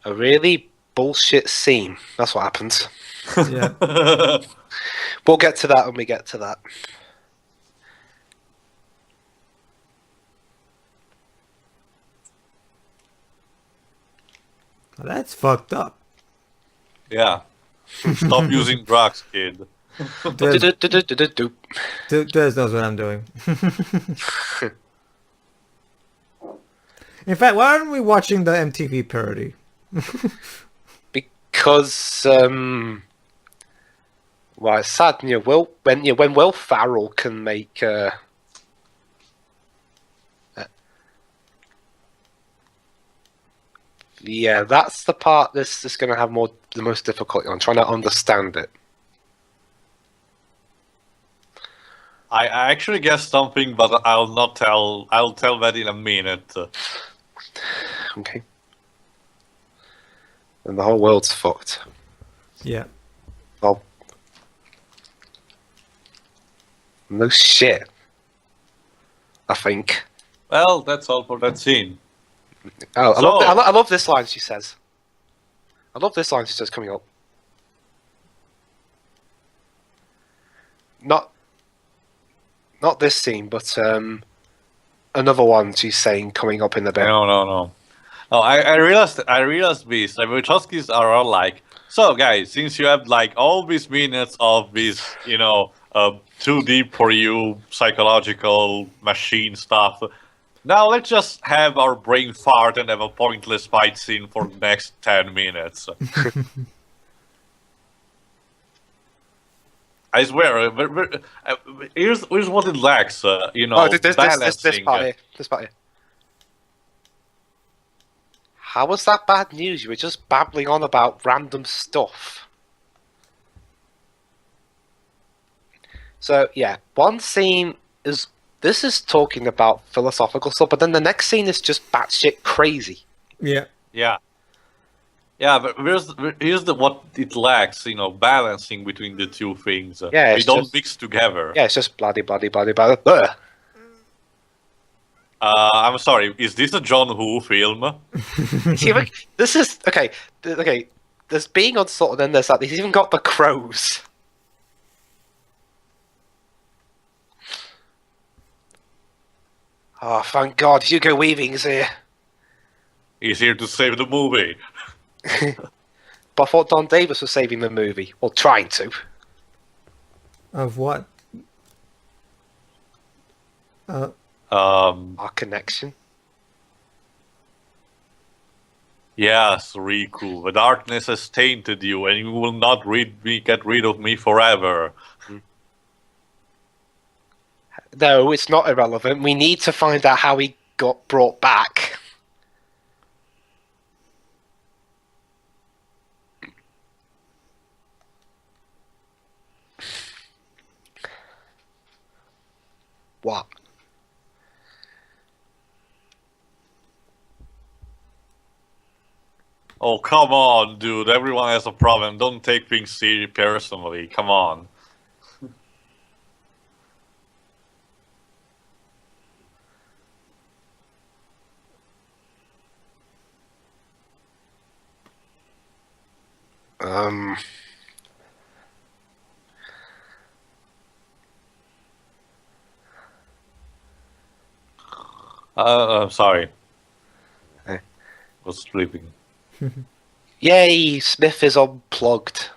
A really bullshit scene. That's what happens. Yeah. We'll get to that when we get to that. That's fucked up. Yeah. Stop using drugs, kid. Des knows what I'm doing. In fact, why aren't we watching the MTV parody? Because well, it's sad. When Will Ferrell can make Yeah, that's the part this is going to have the most difficulty on trying to understand it. I actually guessed something, but I'll not tell. I'll tell that in a minute. Okay. And the whole world's fucked. Yeah. Oh. No shit. I think. Well, that's all for that scene. Oh, So- I love this line she says. I love this line she says coming up. Not this scene, but another one she's saying coming up in the bit. No. No, I realized this. The Wachowskis are all like, so guys, since you have like all these minutes of this, too deep for you psychological machine stuff, now let's just have our brain fart and have a pointless fight scene for the next 10 minutes. I swear, here's what it lacks, this balancing. part here. This part here. How was that bad news? You were just babbling on about random stuff. So yeah, one scene is talking about philosophical stuff, but then the next scene is just batshit crazy. Yeah. Yeah, but here's what it lacks, balancing between the two things. Yeah, they don't mix together. Yeah, it's just bloody. Blah. I'm sorry, is this a John Woo film? See, look, this is okay. Okay, there's being on sort, and then there's that. He's even got the crows. Oh, thank God, Hugo Weaving's here. He's here to save the movie. But I thought Don Davis was saving the movie, or trying to. Of what? Our connection. Yes, Riku, the darkness has tainted you, and you will not get rid of me forever. No, it's not irrelevant. We need to find out how he got brought back. What? Oh, come on, dude. Everyone has a problem. Don't take things personally. Come on. I'm sorry. Eh. Was sleeping. Yay, Smith is unplugged.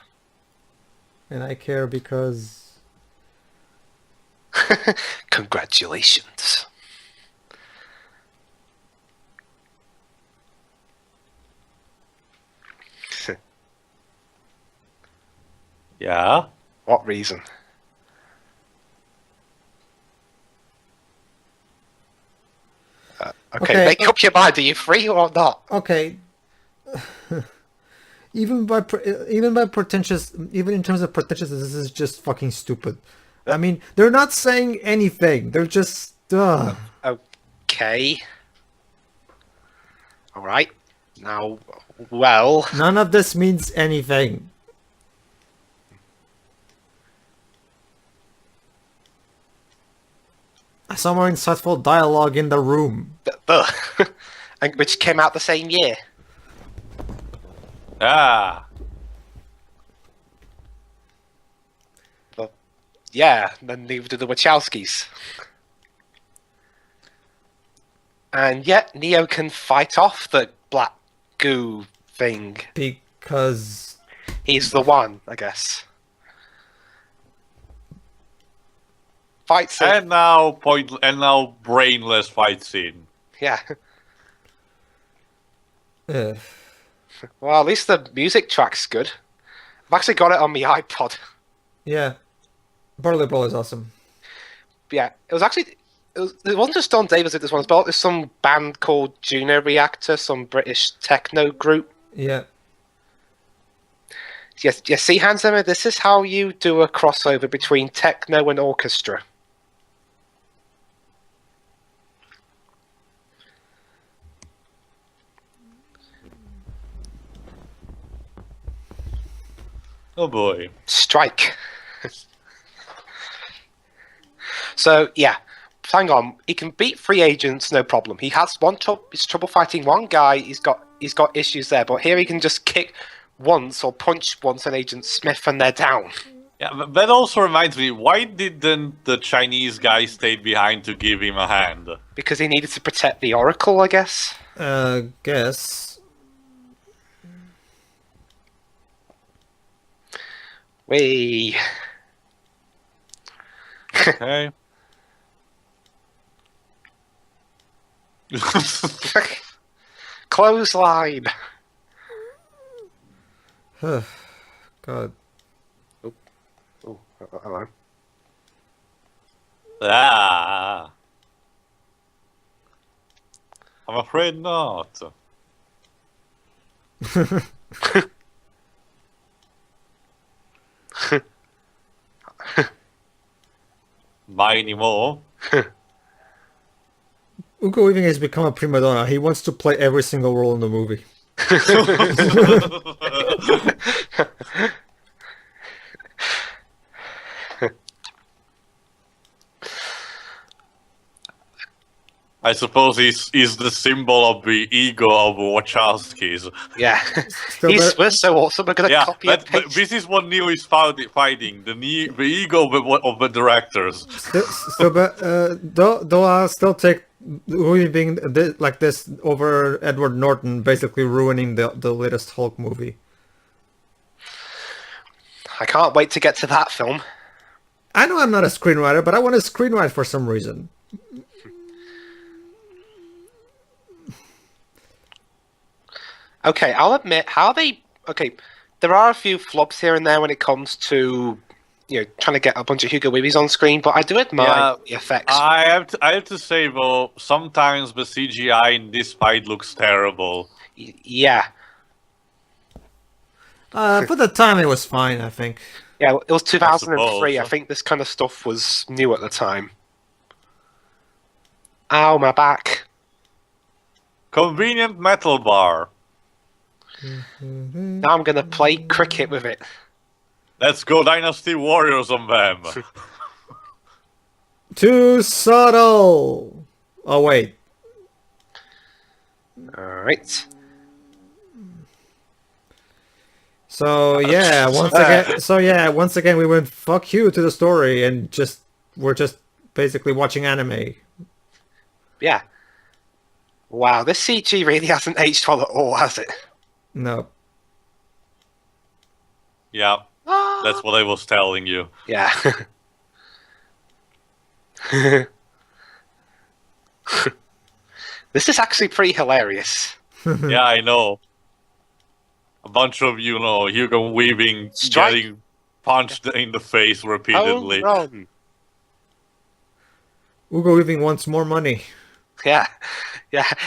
And I care because... Congratulations. Yeah? What reason? Okay, make up your mind. Are you free or not? Okay. Even in terms of pretentiousness, this is just fucking stupid. I mean, they're not saying anything. They're just... Okay. All right. Now, well... None of this means anything. Some more insightful dialogue in the room. And which came out the same year. Ah. But, yeah, then neither did the Wachowskis. And yet, Neo can fight off the black goo thing. Because... He's the one, I guess. Fight scene. And now brainless fight scene. Yeah. Ugh. Well, at least the music track's good. I've actually got it on my iPod. Yeah. Burly Brawl is awesome. Yeah, it was actually... it wasn't just Don Davis did this one, but there's some band called Juno Reactor, some British techno group. Yeah. Yes, see, Hans Zimmer, this is how you do a crossover between techno and orchestra. Oh boy. Strike. So, yeah. Hang on, he can beat free agents, no problem. He has he's trouble fighting one guy. He's got issues there, but here he can just kick once or punch once an Agent Smith and they're down. Yeah, but that also reminds me. Why didn't the Chinese guy stay behind to give him a hand? Because he needed to protect the Oracle, I guess. Guess. Whee. Okay. Clothesline. God. Oh, hello. Ah. I'm afraid not. Not anymore. Hugo Weaving has become a prima donna. He wants to play every single role in the movie. I suppose he's the symbol of the ego of Wachowskis. Yeah. We're so awesome, we're going to copy and paste. This is what Neo is fighting, the ego of the directors. Though I'll still take Weaving like this over Edward Norton basically ruining the latest Hulk movie. I can't wait to get to that film. I know I'm not a screenwriter, but I want to screenwrite for some reason. Okay, I'll admit there are a few flops here and there when it comes to trying to get a bunch of Hugo Weavies on screen, but I do admire the effects. I have to say though, sometimes the CGI in this fight looks terrible. Yeah. For the time, it was fine, I think. Yeah, it was 2003. I I think this kind of stuff was new at the time. Ow, my back. Convenient metal bar. Now I'm going to play cricket with it. Let's go Dynasty Warriors on them. Too subtle. Oh, wait. Alright. So yeah, once again we went fuck you to the story and we're just basically watching anime. Yeah. Wow, this CG really hasn't aged well at all, has it? No. Yeah, that's what I was telling you. Yeah. This is actually pretty hilarious. Yeah, I know. A bunch of, Hugo Weaving getting punched in the face repeatedly. Hugo Weaving wants more money. Yeah.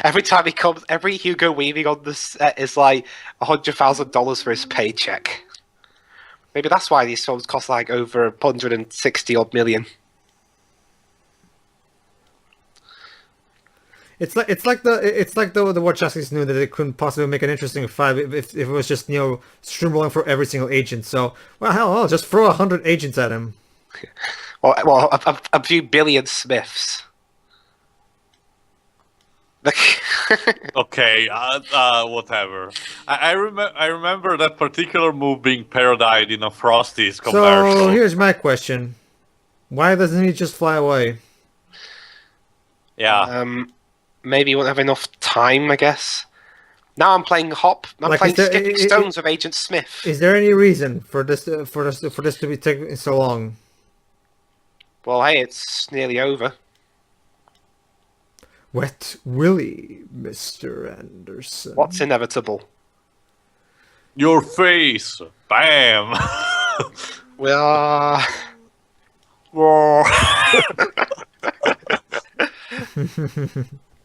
Every time he comes, every Hugo Weaving on the set is like $100,000 for his paycheck. Maybe that's why these films cost like over 160 odd million. It's like the Wachowskis knew that they couldn't possibly make an interesting fight if it was just streamlining for every single agent. So well, hell, I'll just throw 100 agents at him. Well, a few billion Smiths. Okay, whatever. I remember that particular move being parodied in a Frosties commercial. So here's my question: why doesn't he just fly away? Yeah. Maybe he won't have enough time, I guess. Now I'm playing Hop. I'm playing Skipping Stones with Agent Smith. Is there any reason for this to be taking so long? Well, hey, it's nearly over. Wet Willie, Mr. Anderson. What's inevitable? Your face. Bam. We are.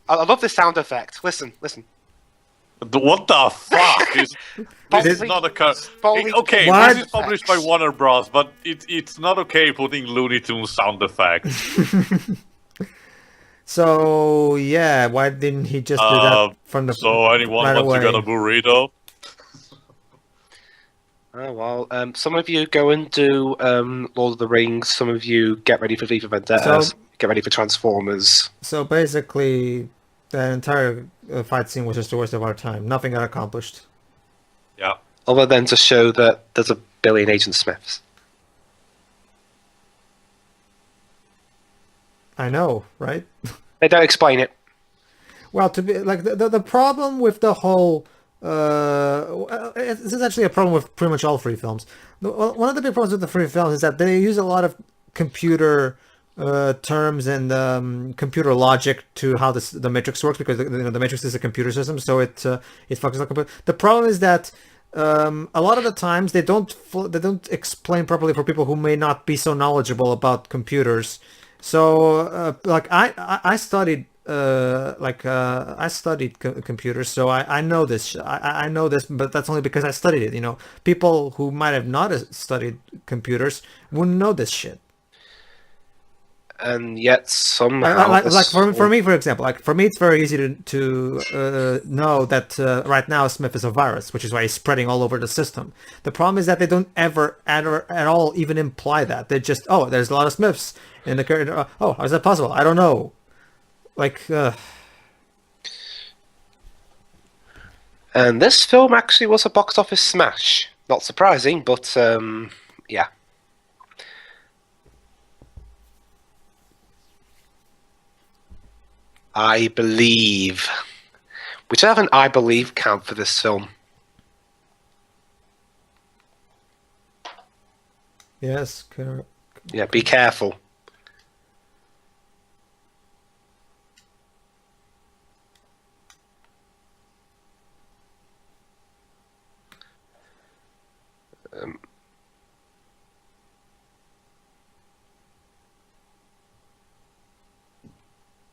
I love this sound effect. Listen. What the fuck? This is not a okay, What? this is published by Warner Bros, but it's not okay putting Looney Tunes sound effects. So yeah, why didn't he just do that from the So anyone right wants away? to get a burrito? Oh well, some of you go and do Lord of the Rings. Some of you get ready for V for Vendetta. So- Get ready for Transformers. So basically, the entire fight scene was just a waste of our time. Nothing got accomplished. Yeah. Other than to show that there's a billion Agent Smiths. I know, right? They don't explain it. Well, to be like the problem with the whole this is actually a problem with pretty much all free films. One of the big problems with the free films is that they use a lot of computer terms and computer logic to how the Matrix works, because the Matrix is a computer system, so it focuses on computer. The problem is that a lot of the times they don't explain properly for people who may not be so knowledgeable about computers. So like I studied computers, so I know this. I know this, but that's only because I studied it. You know, people who might have not studied computers wouldn't know this shit. And yet somehow... Like for me, for example, like for me, it's very easy to know that right now Smith is a virus, which is why he's spreading all over the system. The problem is that they don't ever at all even imply that. They just, oh, there's a lot of Smiths in the current. Oh, how is that possible? I don't know. Like, And this film actually was a box office smash. Not surprising, but yeah. I believe. We should have an I believe count for this film. yes, Yeah, be careful.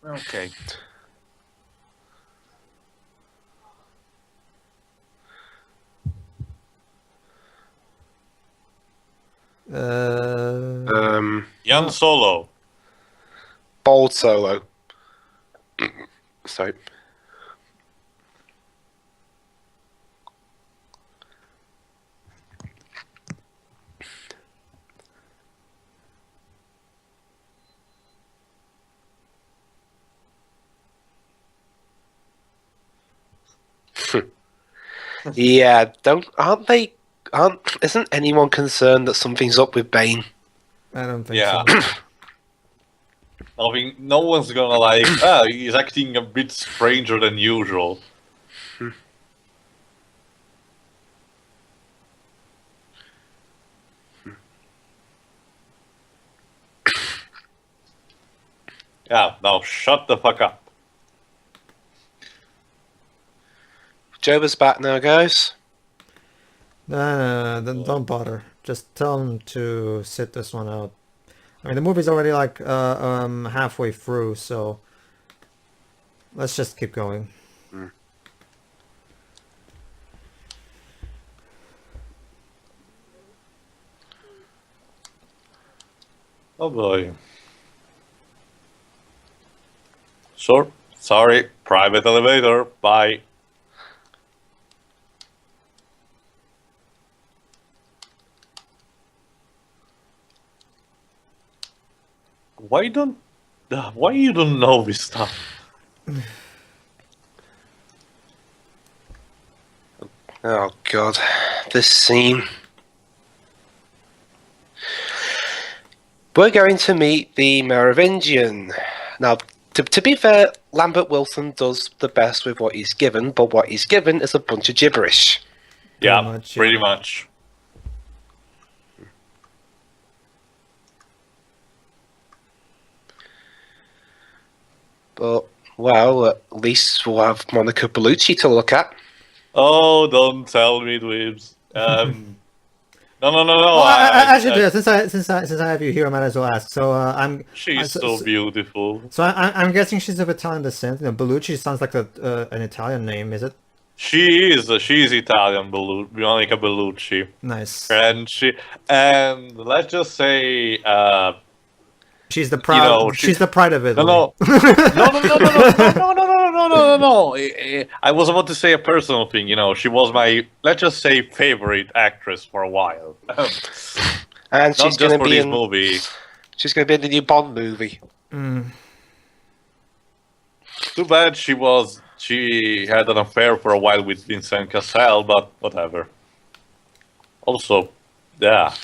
Okay. Young Solo. Bold Solo. Sorry. Yeah, isn't anyone concerned that something's up with Bane? I don't think Yeah. so. I mean, no one's gonna like, he's acting a bit stranger than usual. Yeah, now shut the fuck up. Joba's back now, guys. No, don't bother. Just tell him to sit this one out. I mean, the movie's already like halfway through, so let's just keep going. Oh boy. Sure. Sorry. Private elevator. Bye. Why you don't know this stuff? Oh god, this scene. We're going to meet the Merovingian. Now, to be fair, Lambert Wilson does the best with what he's given, but what he's given is a bunch of gibberish. Yeah, pretty much. But, well, at least we'll have Monica Bellucci to look at. Oh, don't tell me, Dwibs. No. Well, actually, since I have you here, I might as well ask. So She's so beautiful. So I'm guessing she's of Italian descent. Bellucci sounds like an Italian name, is it? She's Italian, Monica Bellucci. Nice. And let's just say, she's the proud. She's the pride of Italy. No. I was about to say a personal thing. She was my, let's just say, favorite actress for a while. And she's going to be in movie. She's going to be in the new Bond movie. Too bad she had an affair for a while with Vincent Cassel, but whatever. Also, yeah.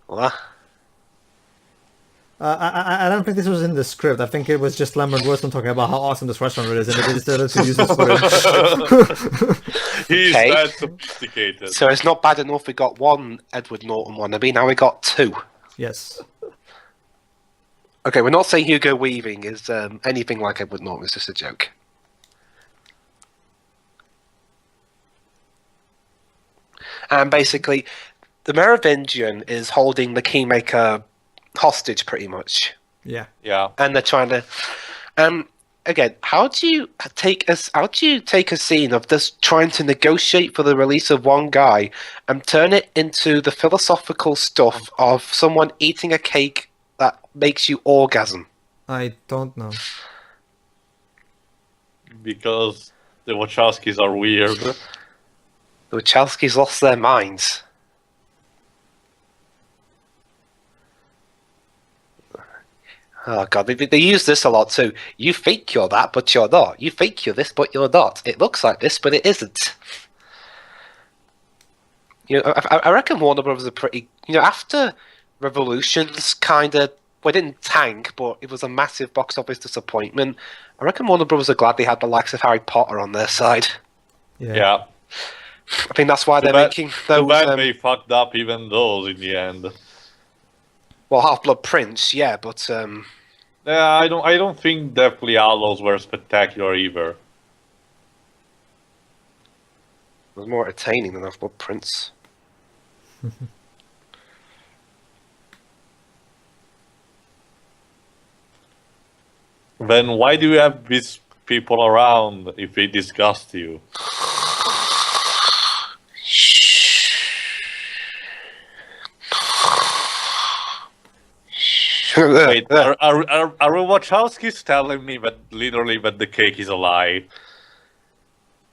What? I don't think this was in the script. I think it was just Lambert Wilson talking about how awesome this restaurant is, and they decided to use this footage. He's that sophisticated. So it's not bad enough we got one Edward Norton wannabe, now we got two. Yes. Okay, we're not saying Hugo Weaving is anything like Edward Norton, it's just a joke. And basically, the Merovingian is holding the Kingmaker hostage, pretty much. Yeah. And they're trying to... again, how do you take a scene of this trying to negotiate for the release of one guy and turn it into the philosophical stuff of someone eating a cake that makes you orgasm? I don't know. Because the Wachowskis are weird. The Wachowskis lost their minds. Oh god, they use this a lot too. You think you're that, but you're not. You think you're this, but you're not. It looks like this, but it isn't. I reckon Warner Brothers are pretty... after Revolutions kind of... Well, it didn't tank, but it was a massive box office disappointment. I reckon Warner Brothers are glad they had the likes of Harry Potter on their side. Yeah. I think that's why they're making those... Too bad they fucked up even those in the end. Well, Half-Blood Prince, yeah, but... Yeah, I don't think Deathly Hallows were spectacular either. It was more entertaining than Half-Blood Prince. Then why do you have these people around if they disgust you? Wait, are Wachowskis telling me that literally that the cake is a lie?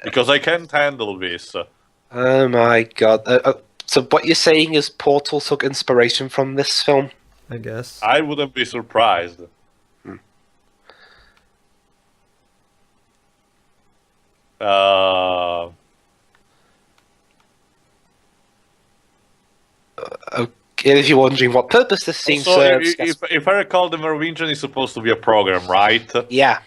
Because I can't handle this. Oh my god. So what you're saying is Portal took inspiration from this film? I guess. I wouldn't be surprised. Okay, if you're wondering what purpose this scene serves... If I recall, the Merovingian is supposed to be a program, right? Yeah.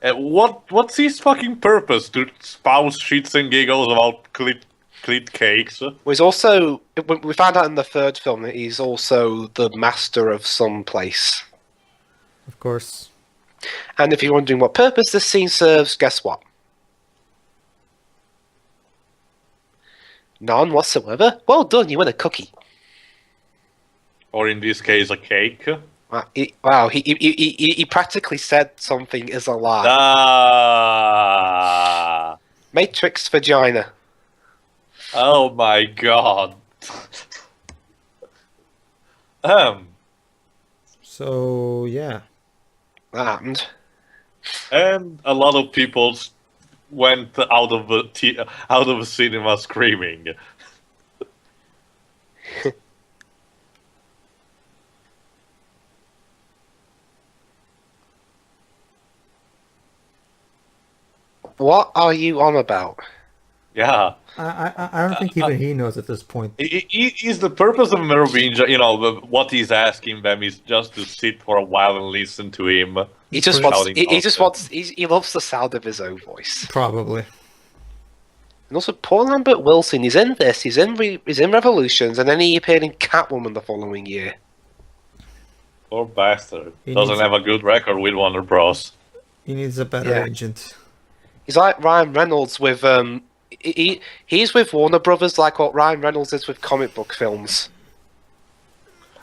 What's his fucking purpose? To spouse shits and giggles about clit cakes? Well, he's also... We found out in the third film that he's also the master of some place. Of course. And if you're wondering what purpose this scene serves, guess what? None whatsoever. Well done, you win a cookie. Or in this case, a cake. Wow, he practically said something is a lie. Matrix vagina. Oh my god. So yeah. And a lot of people went out of the cinema screaming. what are you on about? Yeah. I don't think even he knows at this point. Is the purpose of Merovingian, what he's asking them is just to sit for a while and listen to him. He just wants. He loves the sound of his own voice. Probably. And also, poor Lambert Wilson. He's in this. He's in Revolutions, and then he appeared in Catwoman the following year. Poor bastard. Doesn't have a good record with Warner Bros. He needs a better Yeah. agent. He's like Ryan Reynolds with he's with Warner Brothers like what Ryan Reynolds is with comic book films.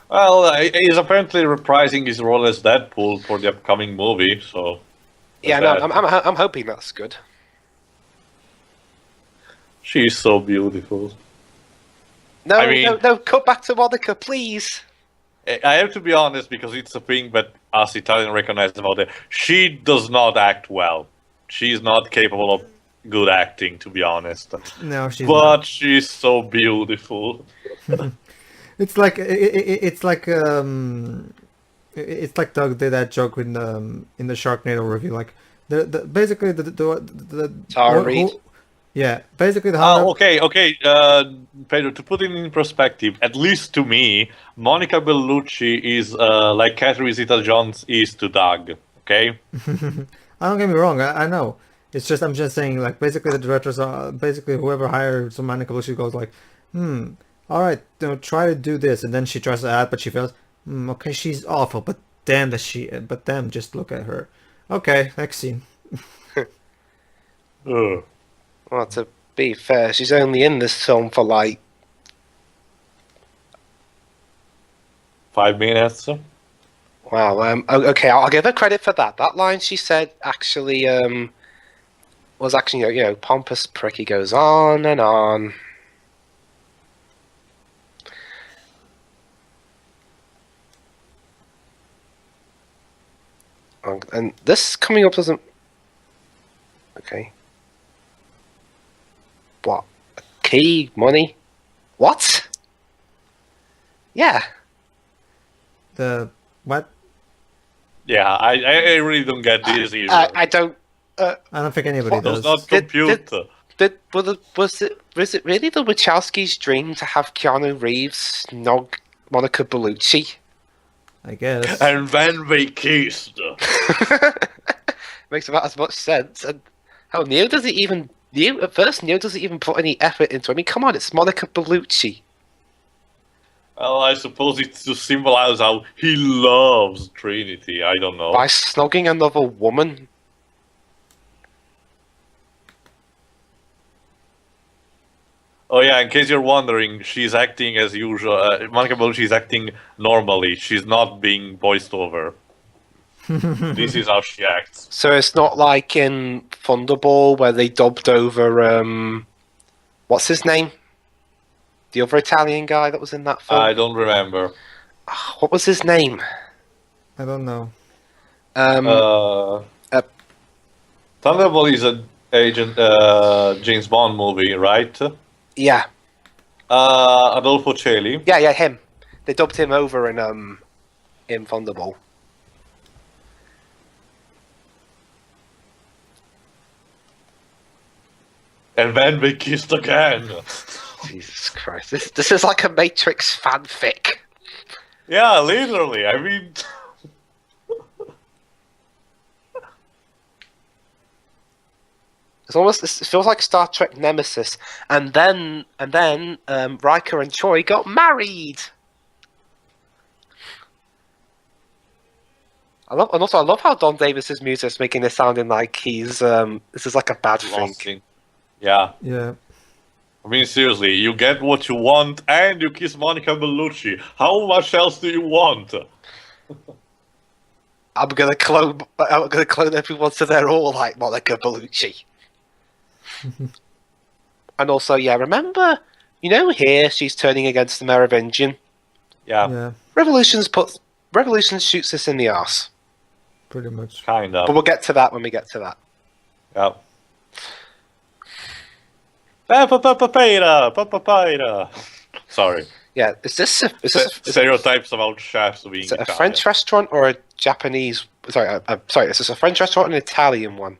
Well, he's apparently reprising his role as Deadpool for the upcoming movie, so... Yeah, no, I'm hoping that's good. She's so beautiful. No, I mean- no, cut back to Monica, please. I have to be honest, because it's a thing that us Italian recognize about it. She does not act well. She's not capable of good acting, to be honest. No, she's But not. she's so beautiful. It's like it's like Doug did that joke in the Sharknado review. Like basically the Tara Reid. yeah, basically the Okay, Pedro, to put it in perspective, at least to me, Monica Bellucci is like Catherine Zeta-Jones is to Doug, okay? Don't get me wrong, I know. It's just I'm just saying, like, basically the directors are basically whoever hires Monica Bellucci goes like, all right, try to do this, and then she tries to add, but she fails. Okay, she's awful, but damn, just look at her. Okay, next scene. Ugh. Well, to be fair, she's only in this film for like 5 minutes. wow. Okay, I'll give her credit for that. That line she said actually was actually pompous prick. He goes on and on. And this coming up doesn't. Okay. What? Key money? What? Yeah. The what? Yeah, I really don't get this either. I don't. I don't think anybody Does does. not compute. Was it really the Wachowskis' dream to have Keanu Reeves snog Monica Bellucci? I guess. And then they kissed. Makes about as much sense. And hell, Neo doesn't even put any effort into it. I mean, come on, it's Monica Bellucci. Well, I suppose it's to symbolize how he loves Trinity. I don't know. By snogging another woman. Oh yeah, in case you're wondering, she's acting as usual. Monica Bellucci is acting normally. She's not being voiced over. This is how she acts. So it's not like in Thunderball where they dubbed over what's his name? The other Italian guy that was in that film. I don't remember. What was his name? I don't know. Thunderball is an agent James Bond movie, right? Yeah. Adolfo Celi. Yeah, him. They dubbed him over in Thunderball. And then they kissed again. Jesus Christ. This is like a Matrix fanfic. Yeah, literally. I mean... It feels like Star Trek Nemesis. And then Riker and Troy got married. I love how Don Davis's music is making this sounding like he's this is like a bad thing. Yeah. Yeah. I mean, seriously, you get what you want and you kiss Monica Bellucci. How much else do you want? I'm gonna clone everyone so they're all like Monica Bellucci. And also, yeah, remember, here she's turning against the Merovingian. Yeah, Yeah. Revolution shoots us in the arse. Pretty much. kind of. But we'll get to that when we get to that. Yeah. Papapapapayra. Sorry. Yeah, is this Stereotypes about chefs being is it a Italian. French restaurant or a Japanese? Sorry, is this a French restaurant or an Italian one?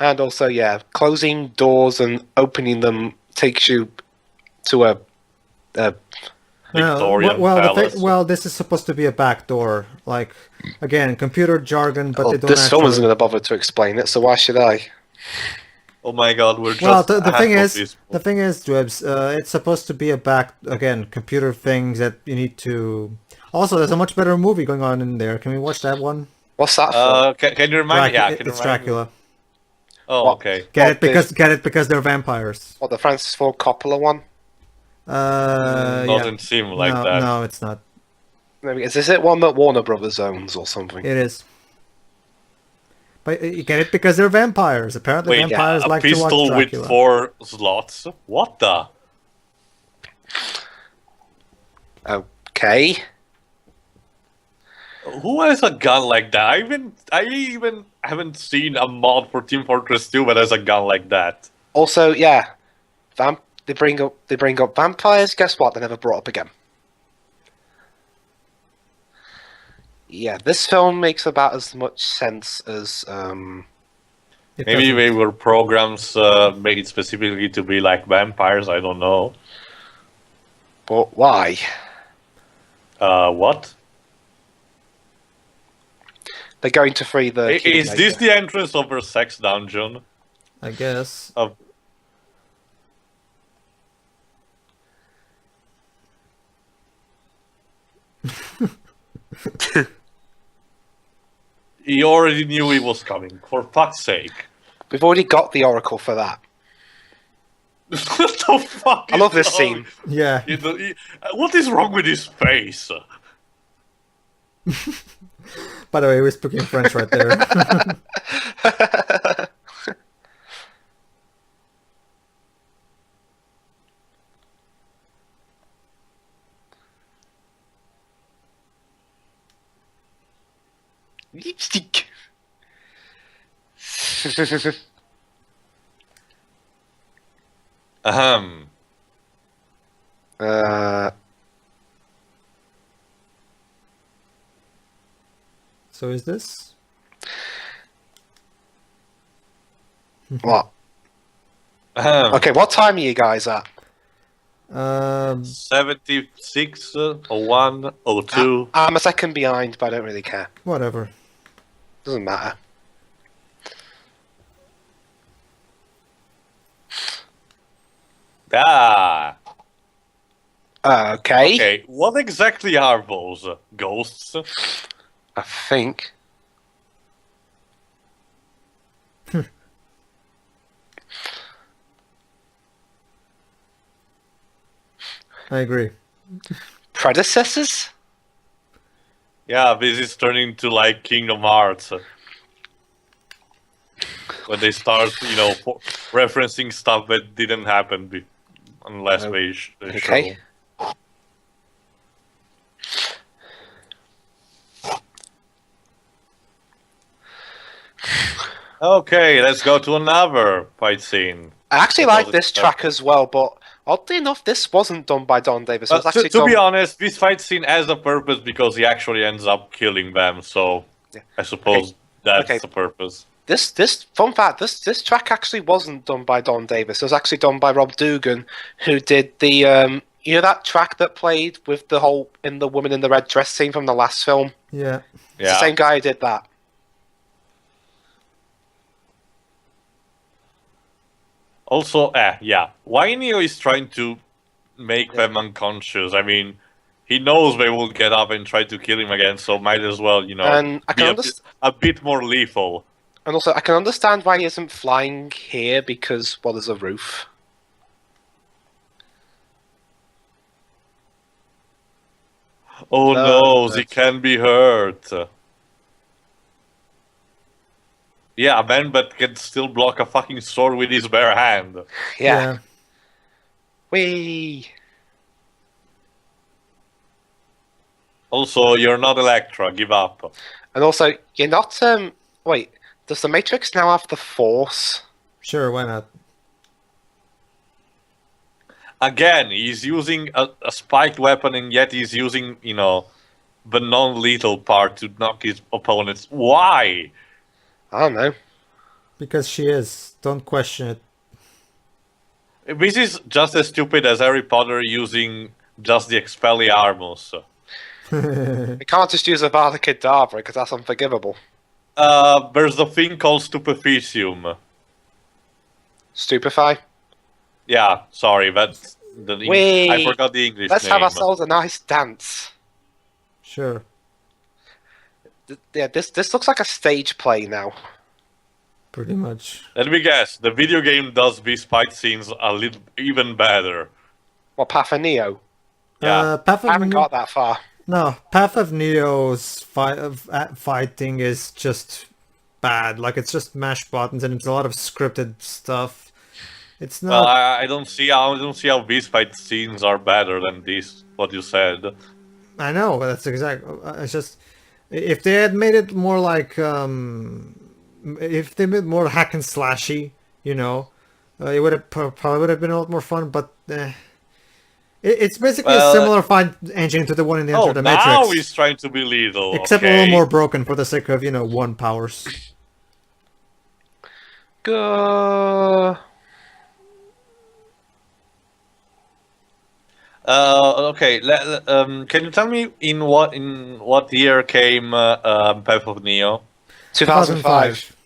And also, yeah, closing doors and opening them takes you to a Victorian palace. This is supposed to be a back door. Like, again, computer jargon, but they don't this film actually... isn't going to bother to explain it, so why should I? Oh my god, we're just... Well, the thing half is, of this. Dwibs, it's supposed to be a back, again, computer things that you need to... Also, there's a much better movie going on in there. Can we watch that one? What's that for? Can you remind me? Yeah, can you It's remind me? Dracula. Oh, What? okay. Get it because they're vampires. What, the Francis Ford Coppola one? Yeah. Doesn't seem like No, that. no, it's not. Is this it one that Warner Brothers owns or something? It is. But you get it because they're vampires. Apparently, Wait, vampires a like to watch pistol with Dracula. 4 slots? What the? Okay. Who has a gun like that? I even haven't seen a mod for Team Fortress 2 that has a gun like that. Also, yeah, they bring up vampires. Guess what? They're never brought up again. Yeah, this film makes about as much sense as It Maybe doesn't. they were programs made specifically to be like vampires. I don't know. But why? What? They're going to free the. Is this Kingmaker. the entrance of her sex dungeon? I guess. Of He already knew he was coming. For fuck's sake! We've already got the Oracle for that. What the fuck? I love is this wrong? scene. Yeah. What is wrong with his face? By the way, we're speaking French right there. Lipstick. Ahem. So is this? What? Ahem. Okay, what time are you guys at? 76, 01, 02. I'm a second behind, but I don't really care. Whatever. Doesn't matter. Ah. Okay. Okay, what exactly are those? Ghosts? I think. I agree. Predecessors? Yeah, this is turning to like Kingdom Hearts. When they start, referencing stuff that didn't happen unless they Okay. show. Okay, let's go to another fight scene. I actually That like was this exciting. track as well, but oddly enough, this wasn't done by Don Davis. It was actually To be done... honest, this fight scene has a purpose because he actually ends up killing them, so Yeah. I suppose that's Okay. the purpose. This fun fact, this track actually wasn't done by Don Davis. It was actually done by Rob Dugan, who did the that track that played with the whole in the woman in the red dress scene from the last film. Yeah. It's the Yeah. same guy who did that. Also, yeah. Why Neo is trying to make them unconscious? I mean, he knows they will get up and try to kill him again, so might as well, And I be can a bit more lethal. And also, I can understand why he isn't flying here because, well, there's a roof. Oh No, no, that's- he can be hurt. Yeah, a man that can still block a fucking sword with his bare hand. Yeah. Whee! Also, you're not Electra, give up. And also, you're not, wait, does the Matrix now have the Force? Sure, why not? Again, he's using a spiked weapon and yet he's using, the non-lethal part to knock his opponents. Why? I don't know. Because she is. Don't question it. This is just as stupid as Harry Potter using just the Expelliarmus. You can't just use Avada Kedavra because that's unforgivable. There's a thing called Stupeficium. Stupefy. Yeah, sorry, that's Wait, I forgot the English Let's name. have ourselves a nice dance. Sure. Yeah, this looks like a stage play now. Pretty much. Let me guess. The video game does these fight scenes a little even better. What, Path of Neo? Yeah. Path I of haven't got that far. No, Path of Neo's fighting is just bad. Like, it's just mash buttons and it's a lot of scripted stuff. It's Well, not. I don't see how these fight scenes are better than this. What you said. I know, that's exact. It's just if they had made it more like if they made more hack and slashy, you know, it would have probably would have been a lot more fun. But it's basically a similar fight engine to the one in the Enter the Matrix. Now he's trying to be lethal. Except a little more broken for the sake of, one powers. Go. Okay. Can you tell me in what year came Path of Neo? 2005.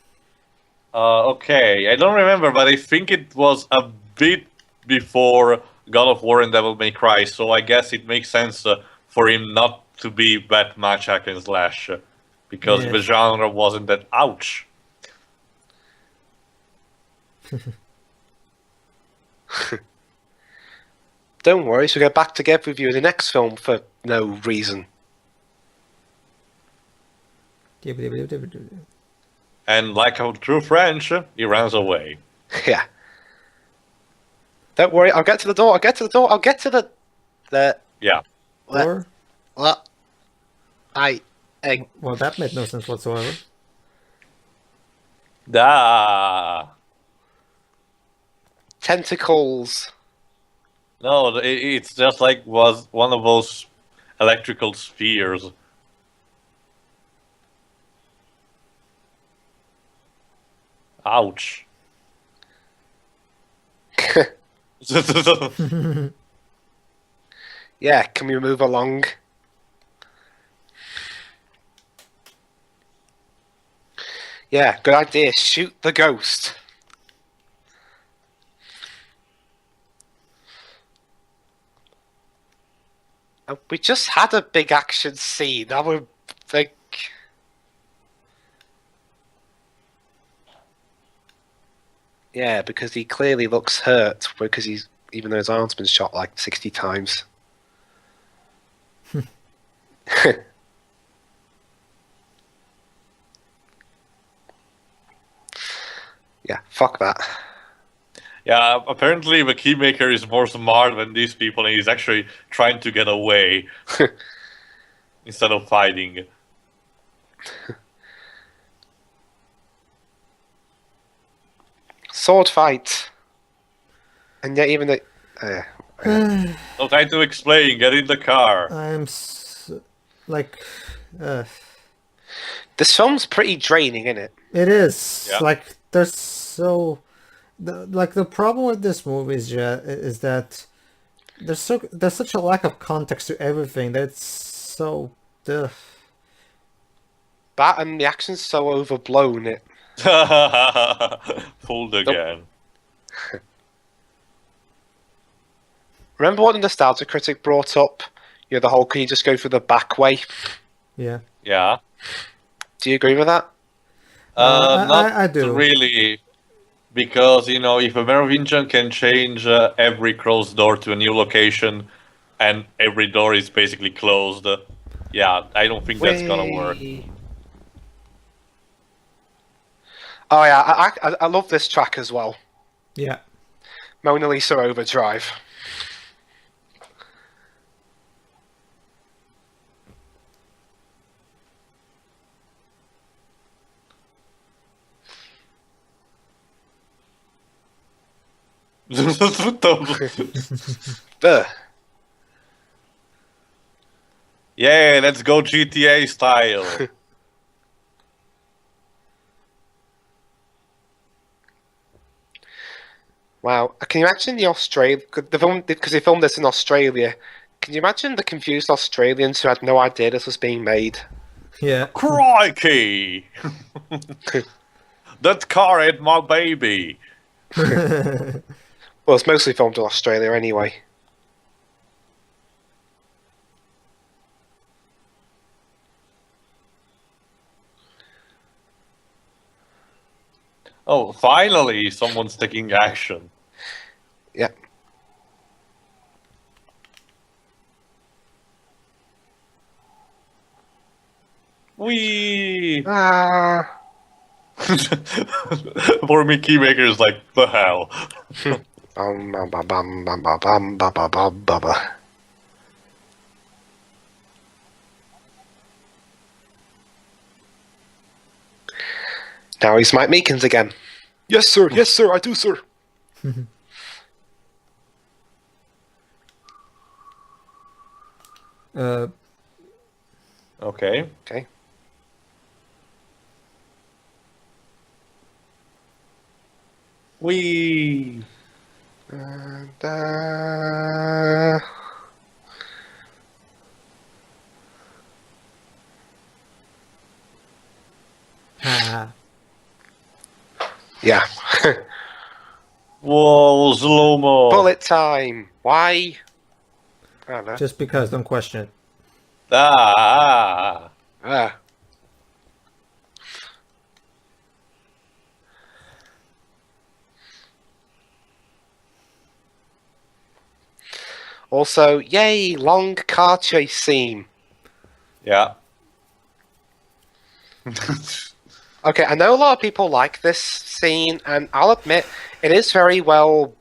Okay, I don't remember, but I think it was a bit before God of War and Devil May Cry, so I guess it makes sense for him not to be that much hack and slash, because the genre wasn't that ouch. Don't worry, so we'll get back together with you in the next film for no reason. And like a true French, he runs away. Yeah. Don't worry, I'll get to the door, I'll get to the... Yeah. Or? Well, Well, that made no sense whatsoever. Da. Tentacles. No, it's just like was one of those electrical spheres. Ouch. Yeah, can we move along? Yeah, good idea. Shoot the ghost. We just had a big action scene. I would think. Yeah, because he clearly looks hurt because he's even though his arm's been shot like 60 times. Yeah, fuck that. Yeah, apparently the Keymaker is more smart than these people, and he's actually trying to get away instead of fighting. Sword fight. And yet even the... No time to explain, get in the car. This film's pretty draining, isn't it? It is. Yeah. Like, there's so... the problem with this movie is that there's such a lack of context to everything that it's so... Ugh. That and the action's so overblown, it... Fooled again. Remember what the Nostalgia Critic brought up? You know, the whole, can you just go through the back way? Yeah. Yeah. Do you agree with that? Not I do. really. Because, if a Merovingian can change every closed door to a new location, and every door is basically closed, yeah, I don't think that's gonna work. Oh yeah, I love this track as well. Yeah. Mona Lisa Overdrive. Yeah, let's go GTA style. Wow, can you imagine the film because they filmed this in Australia? Can you imagine the confused Australians who had no idea this was being made? Yeah. Crikey! That car ate my baby. Well, it's mostly filmed in Australia anyway. Oh, finally, someone's taking action. Yeah. Whee! Ah. Poor me keymaker's like, the hell. Bum, bum, bum, bum, bum, bum, bum, bum, bum, bum, bum, bum. Now he's Mike Meekins again. Yes, sir. Yes, sir. I do, sir. Okay. Okay. Whee! And, Ha. yeah. Whoa, slow-mo. Bullet time. Why? I don't know. Just because, don't question it. Ah. Ah. Also, yay, long car chase scene. Yeah. Okay, I know a lot of people like this scene, and I'll admit it is very well,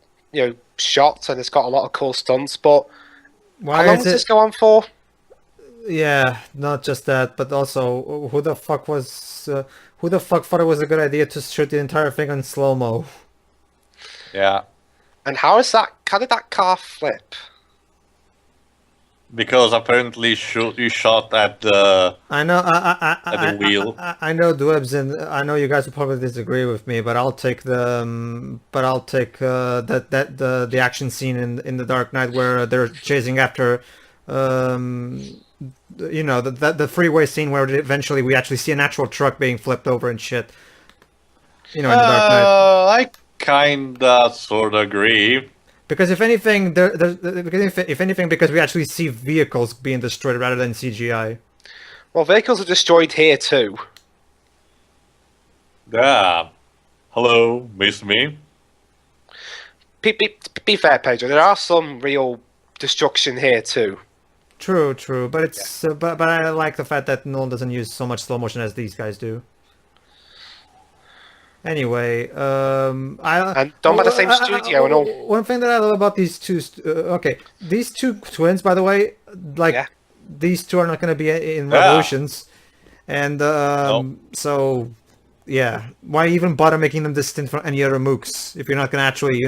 shot, and it's got a lot of cool stunts. But Why how long is does it? this go on for? Yeah, not just that, but also who the fuck thought it was a good idea to shoot the entire thing on slow-mo? Yeah. And how did that car flip? Because apparently you shot at the I know, at the wheel. I know Dwibs, and I know you guys will probably disagree with me, but I'll take the action scene in the Dark Knight where they're chasing after, the freeway scene where eventually we actually see an actual truck being flipped over and shit. In the Dark Knight. I kinda sorta agree. Because if anything, because we actually see vehicles being destroyed rather than CGI. Well, vehicles are destroyed here too. Yeah. Hello, miss me? Be fair, Pedro. There are some real destruction here too. True, but it's but I like the fact that Nolan doesn't use so much slow motion as these guys do. Anyway, And done by the same studio and all. One thing that I love about these two, these two twins, by the way, these two are not going to be in Revolutions, and so yeah, why even bother making them distinct from any other mooks if you're not going to actually,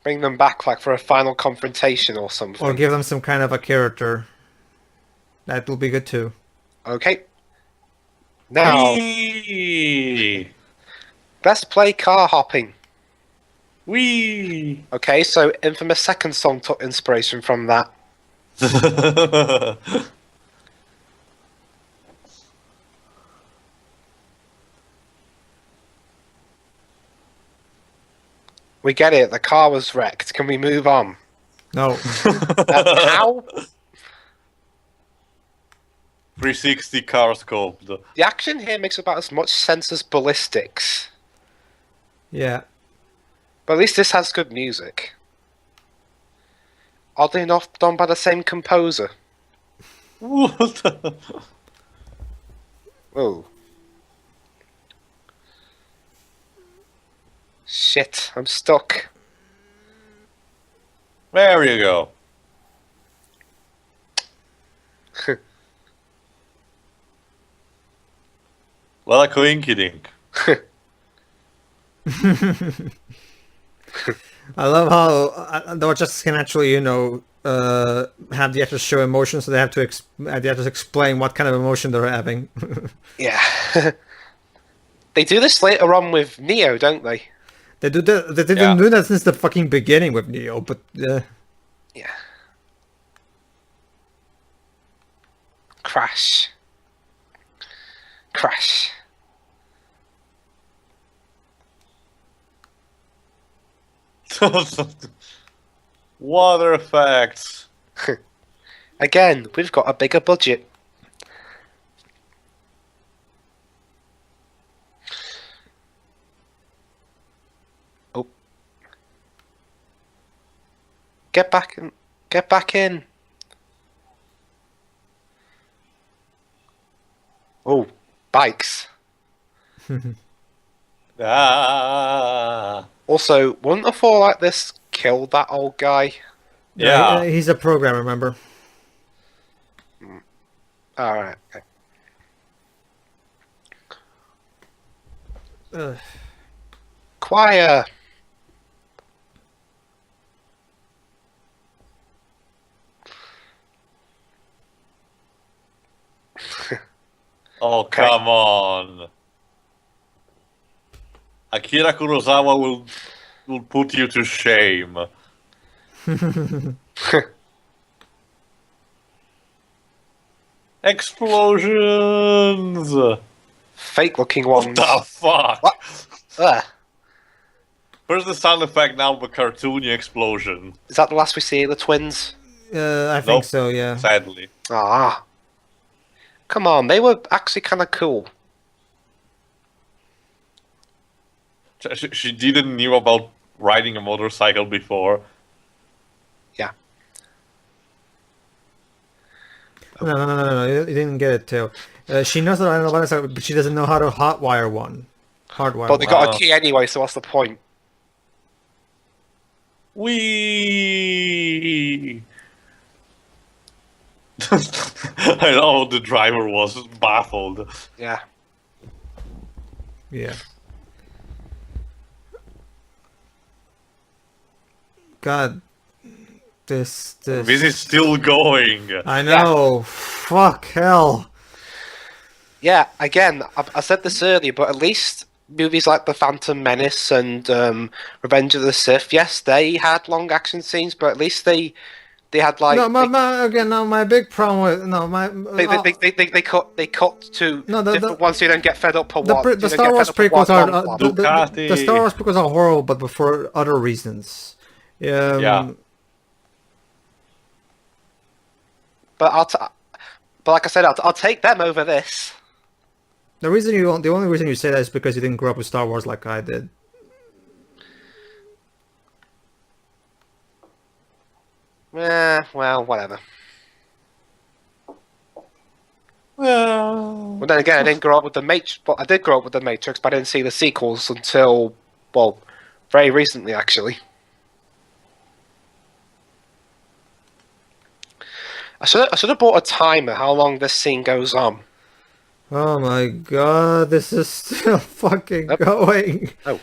bring them back like for a final confrontation or something, or give them some kind of a character. That will be good too. Okay. Now, best play car hopping. Whee! Okay, so Infamous Second Song took inspiration from that. We get it, the car was wrecked. Can we move on? No. How? 360 car scope. The action here makes about as much sense as Ballistics. Yeah. But at least this has good music. Oddly enough, done by the same composer. What? Oh. Shit, I'm stuck. There you go. What a coinkydink. I love how the Justice can actually, have the actors show emotion, so they have to explain what kind of emotion they're having. Yeah. They do this later on with Neo, don't they? They didn't do that since the fucking beginning with Neo, but yeah. Crash. Water effects. Again, we've got a bigger budget. Get back in. Get back in. Oh, bikes. Ah. Also, wouldn't a fall like this kill that old guy? Yeah. He's a program, remember? Alright. Okay. Choir. Oh, come on. Akira Kurosawa will put you to shame. Explosions! What Fake looking ones. the fuck? What? Ugh. Where's the sound effect now of a cartoony explosion? Is that the last we see of the twins? I think Nope. so, yeah. Sadly. Ah. Come on, they were actually kind of cool. She didn't knew about riding a motorcycle before. Yeah. No, you didn't get it, Teo. She knows that I know about it, but she doesn't know how to hotwire one. Hardwire But they one. got Wow. a key anyway, so what's the point? Whee! I know the driver was baffled. Yeah. Yeah. God. This. This is still going. I know. Fuck hell. Yeah, again, I said this earlier, but at least movies like The Phantom Menace and Revenge of the Sith, yes, they had long action scenes, but at least they had like No, my big problem with they cut to No, different ones so you don't get fed up for the what the Star Wars prequels are the Star Wars prequels are horrible, but for other reasons. Yeah. But but like I said, I'll take them over this. The only reason you say that is because you didn't grow up with Star Wars like I did. Well, whatever. Well, Well, then again, I didn't grow up with the Matrix. Well, I did grow up with the Matrix, but I didn't see the sequels until, well, very recently, actually. I should have bought a timer. How long this scene goes on? Oh my god, this is still fucking Yep. going. Oh.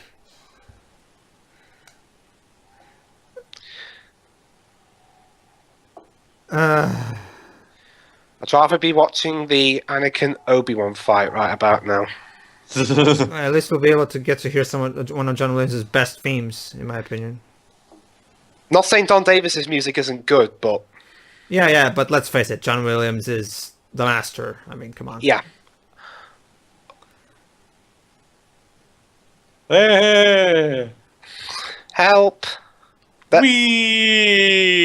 I'd rather be watching the Anakin Obi-Wan fight right about now. At least we'll be able to get to hear one of John Williams' best themes, in my opinion. Not saying Don Davis's music isn't good, but Yeah, but let's face it, John Williams is the master. I mean, come on. yeah. hey, Help! That- wee!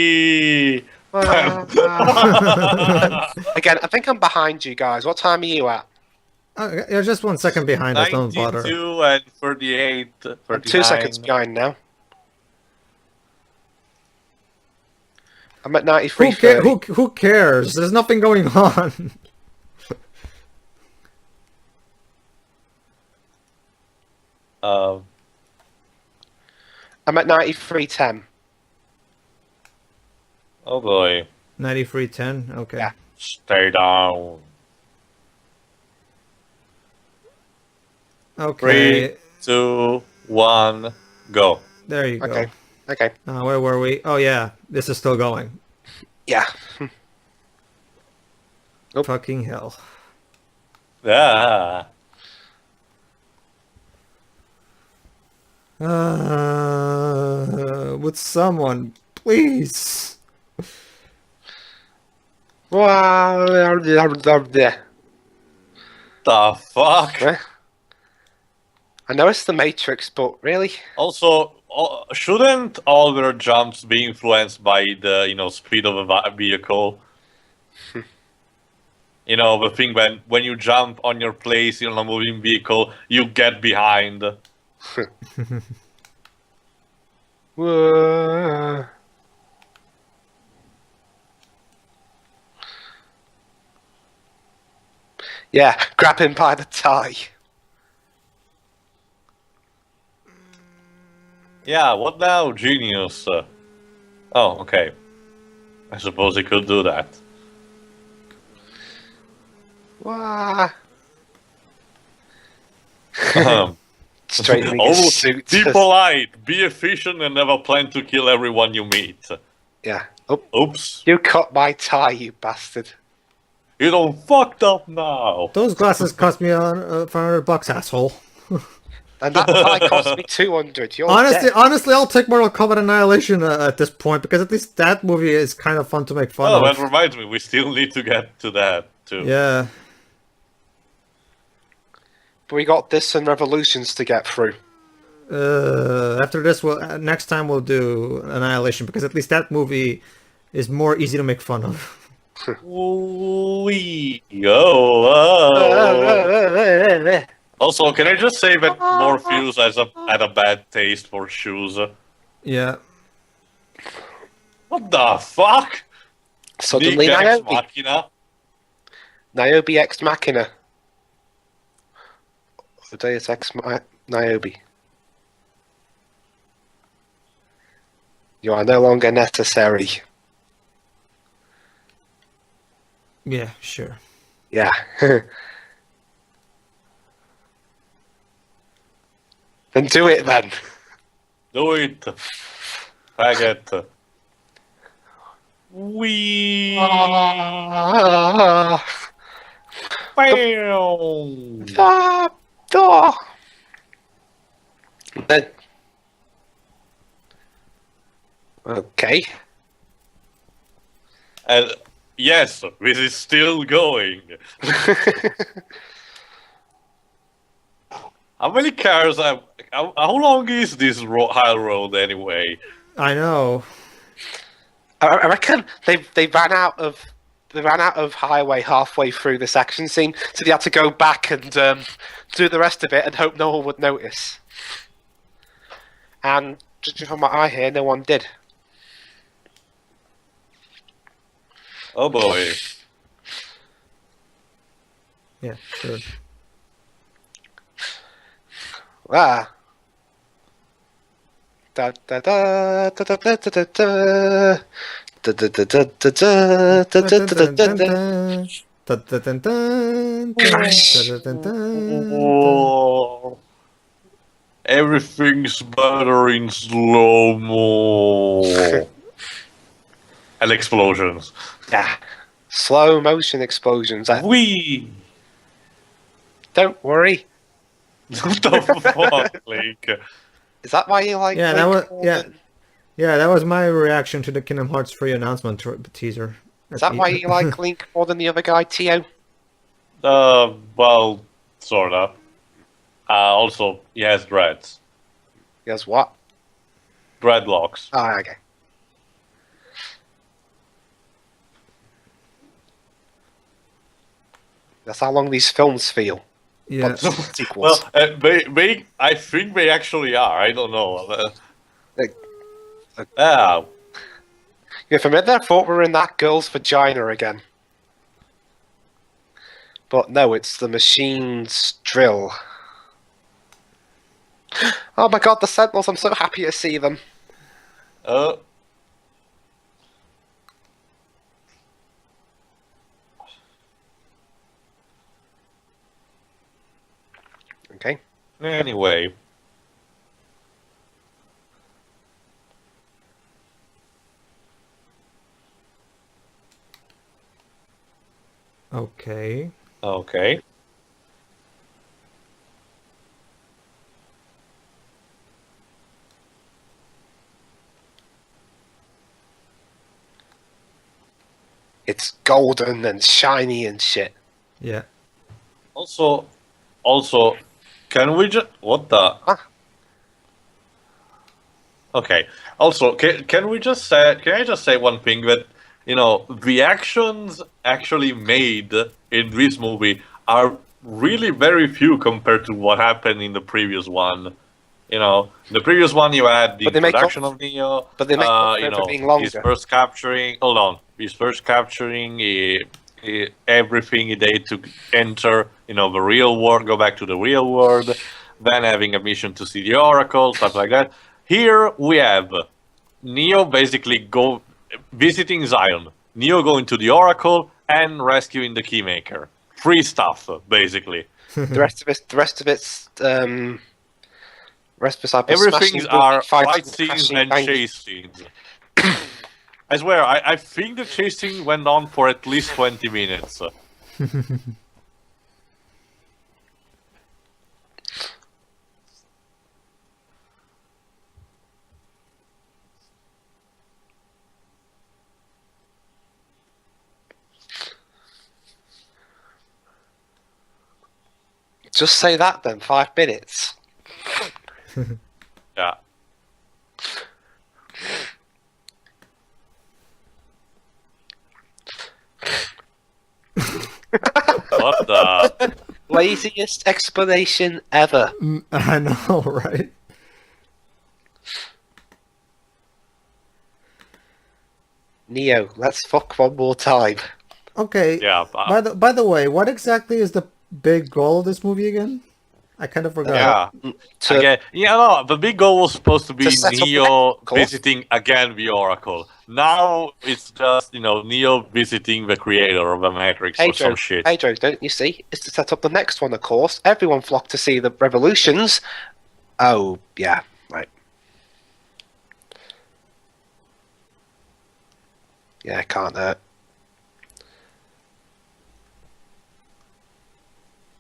Again, I think I'm behind you guys. What time are you at? You're just 1 second behind us, don't bother. 92 and 38, 39. I'm 2 seconds behind now. I'm at 93.30. Who cares? There's nothing going on. Um, I'm at 93.10. oh boy. 93.10? Okay. Yeah. Stay down. Okay. 3, 2, 1, go. There you go. Okay. Okay. Where were we? Oh yeah, this is still going. Yeah. Nope. Fucking hell. Ah. Would someone please? The The fuck? I know it's the Matrix, but really? Also, shouldn't all their jumps be influenced by the speed of a vehicle? The thing when you jump on your place in a moving vehicle, you get behind. Yeah, grab him by the tie. Yeah, what now, genius? Oh, okay. I suppose he could do that. Wah. Um, Straightening oh, his suit. be polite, be efficient, and never plan to kill everyone you meet. Yeah. Oh, Oops. you cut my tie, you bastard. You done fucked up now. Those glasses cost me $500, asshole. And that tie cost me 200. You're Honestly, dead. I'll take Mortal Kombat Annihilation at this point because at least that movie is kind of fun to make fun Oh, of. that reminds me, we still need to get to that too. Yeah. But we got this and Revolutions to get through. After this, next time we'll do Annihilation because at least that movie is more easy to make fun of. Also, can I just say that Morpheus had a bad taste for shoes? Yeah. What the fuck? Suddenly Nick Ex Niobe. Machina? Niobe Ex Machina. The Deus Ex Niobe. You are no longer necessary. Yeah, sure. Yeah. Then do it then. Do it. Faggot. Wee. Ah, Bam. ah, ah. Then. Okay. And yes, this is still going. How many cars have... How long is this high road anyway? I know. I reckon they ran out of highway halfway through this action scene, so they had to go back and do the rest of it and hope no one would notice. And judging from what I hear, no one did. Oh boy. Yeah, sure. Ah. Da da da da da da da da da. Da da da da da da da da da da. Whoa. Everything's better in slow-mo. And explosions. Yeah. Slow motion explosions. Wee! Don't worry. What the fuck, Link? Is that why you like? Yeah, that was that was my reaction to the Kingdom Hearts 3 announcement teaser. Is that why you like Link more than the other guy, Teo? Well, sorta. Also, he has dreads. Guess what? Dreadlocks. Ah, okay. That's how long these films feel. Yeah. But sequels. Well, I think they actually are. I don't know. Yeah. Yeah, for a minute I thought we were in that girl's vagina again. But no, it's the machine's drill. Oh my god, the Sentinels, I'm so happy to see them. Okay. Anyway. Okay. Okay. It's golden and shiny and shit. Yeah. Also, can we just... What the... Huh? Okay. Also, can we just say... Can I just say one thing that, you know, the actions actually made in this movie are really very few compared to what happened in the previous one. You know, in the previous one you had the introduction of Neo, but they make up for you it know, being longer. his first capturing... Hold on. He's first capturing everything they to enter, the real world, go back to the real world, then having a mission to see the Oracle, stuff like that. Here we have Neo basically visiting Zion, Neo going to the Oracle, and rescuing the Keymaker. Free stuff, basically. The rest of it's Everything are fight scenes and chase scenes. I swear, I think the chase scene went on for at least 20 minutes. Just say that then, 5 minutes. Yeah. What the? Laziest explanation ever. I know, right? Neo, let's fuck one more time. Okay. Yeah. By the way, what exactly is the big goal of this movie again? I kind of forgot. Yeah. Again, the big goal was supposed to be set up Neo the visiting again the Oracle. Now it's just, Neo visiting the creator of the Matrix or some shit. Pedro, don't you see? It's to set up the next one, of course. Everyone flocked to see the revolutions. Oh, yeah, right. Yeah, can't hurt.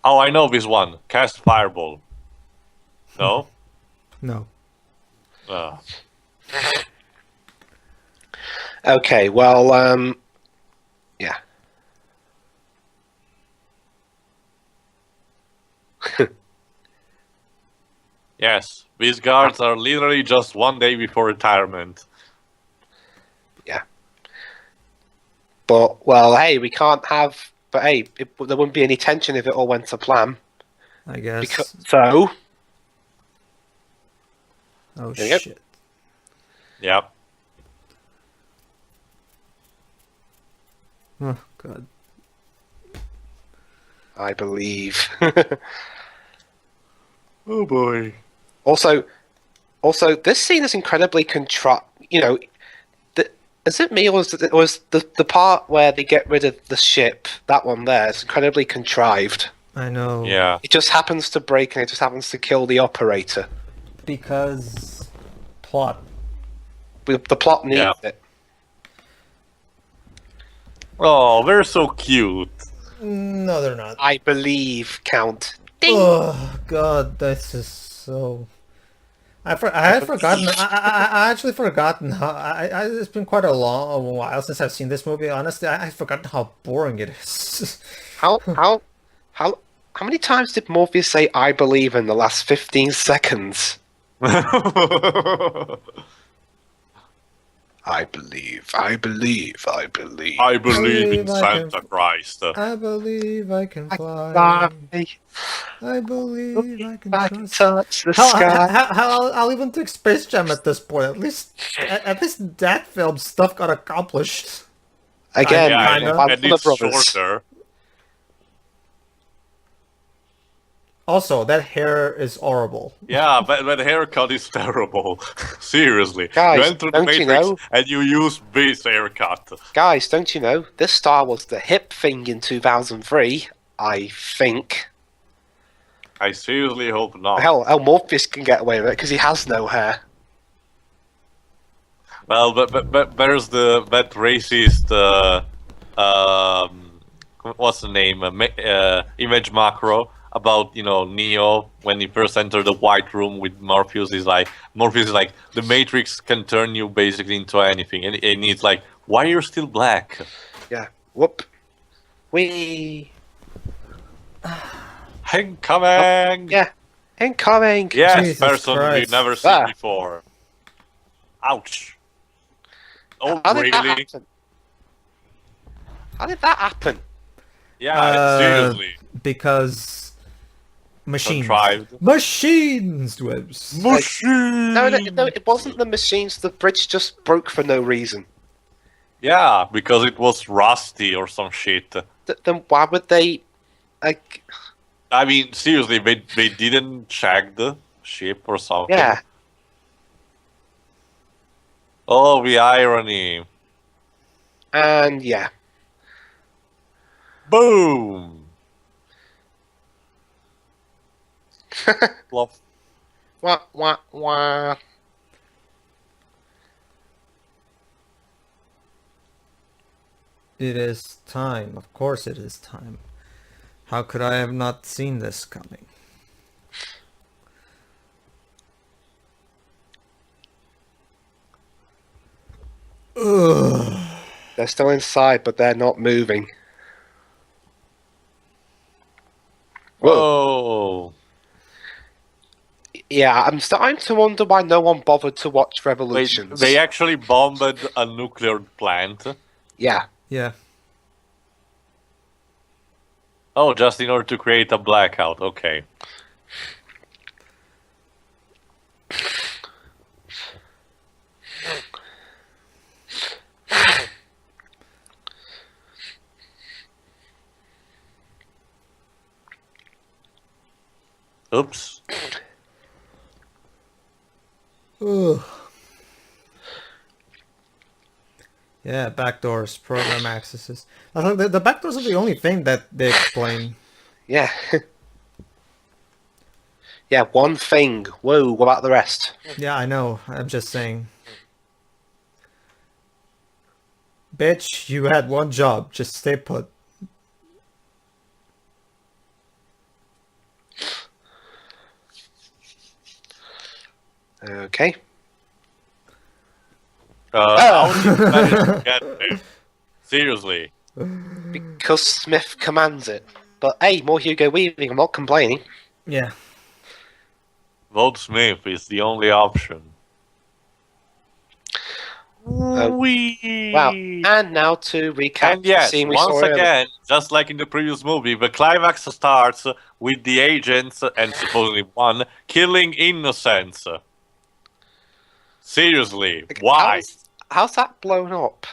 Oh, I know this one. Cast Fireball. No? No. Okay, well, yeah. Yes. These guards are literally just one day before retirement. Yeah. But, well, hey, we can't have... But hey, there wouldn't be any tension if it all went to plan. I guess. So... Oh, There you go. shit. Yep. Oh, God. I believe. Oh boy. Also, this scene is incredibly is it me or was the part where they get rid of the ship? That one there is incredibly contrived. I know. Yeah. It just happens to break and it just happens to kill the operator. Because plot. The plot needs it. Oh, they're so cute. No, they're not. I believe, Count. Ding. Oh God, this is so. I had forgotten. I actually forgotten how. It's been quite a while since I've seen this movie. Honestly, I've forgotten how boring it is. How many times did Morpheus say "I believe" in the last 15 seconds? I believe. I believe. I believe. I believe in I Santa can- Christ. I believe I can fly. Fly. I believe I can I can trust. touch the Hell, sky. I'll even take Space Jam at this point. At least that film stuff got accomplished. Again, Yeah, kinda. I'm and full of it's brothers. shorter. Also, that hair is horrible. Yeah, but the haircut is terrible. Seriously. Guys, you enter the don't you Matrix know? and you use this haircut. Guys, don't you know? This star was the hip thing in 2003, I think. I seriously hope not. Hell, Morpheus can get away with it because he has no hair. Well, but there's that racist, what's the name? Image macro about, Neo when he first entered the white room with Morpheus. Morpheus is like, the Matrix can turn you basically into anything. And he's like, why you're still black? Yeah. Whoop. Wee. Incoming! Yeah. Incoming. Yes, Jesus person Christ. we've never seen Ah. before. Ouch. Oh, How did that really? happen? How did that happen? Yeah, seriously. Because machines. Contrived. Machines, Dwibs. Machine! No, it wasn't the machines. The bridge just broke for no reason. Yeah, because it was rusty or some shit. Then why would they? Like, I mean, seriously, they didn't check the ship or something. yeah. Oh, the irony. And yeah. Boom! Fluff. Wah wah wah. It is time. Of course it is time. How could I have not seen this coming? Ugh. They're still inside, but they're not moving. Whoa! Yeah, I'm starting to wonder why no one bothered to watch Wait, Revolutions. they actually bombed a nuclear plant. Yeah. Yeah. Oh, just in order to create a blackout. Okay. Oops. Ugh. Yeah, backdoors, program accesses. I thought the backdoors are the only thing that they explain. Yeah. Yeah, one thing. Whoa, what about the rest? Yeah, I know. I'm just saying. Bitch, you had one job. Just stay put. Okay. How did you manage to get there? Seriously. Because Smith commands it. But hey, more Hugo Weaving, I'm not complaining. Yeah. Vote Smith is the only option. Wee. Wow. And now to recap And yes, the scene we once saw earlier. again, just like in the previous movie, the climax starts with the agents, and supposedly one, killing innocents. Seriously, Like, why? How's that blown up?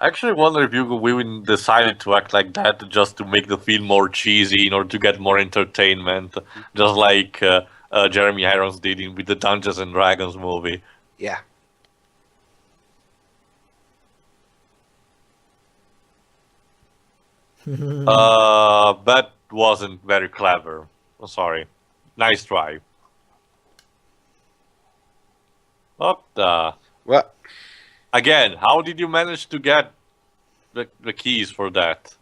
I actually wonder if Hugo Weaving decided to act like that just to make the film more cheesy in order to get more entertainment, just like Jeremy Irons did with the Dungeons and Dragons movie. Yeah. That wasn't very clever. Oh, sorry. Nice try. What the? What? Again, how did you manage to get the keys for that?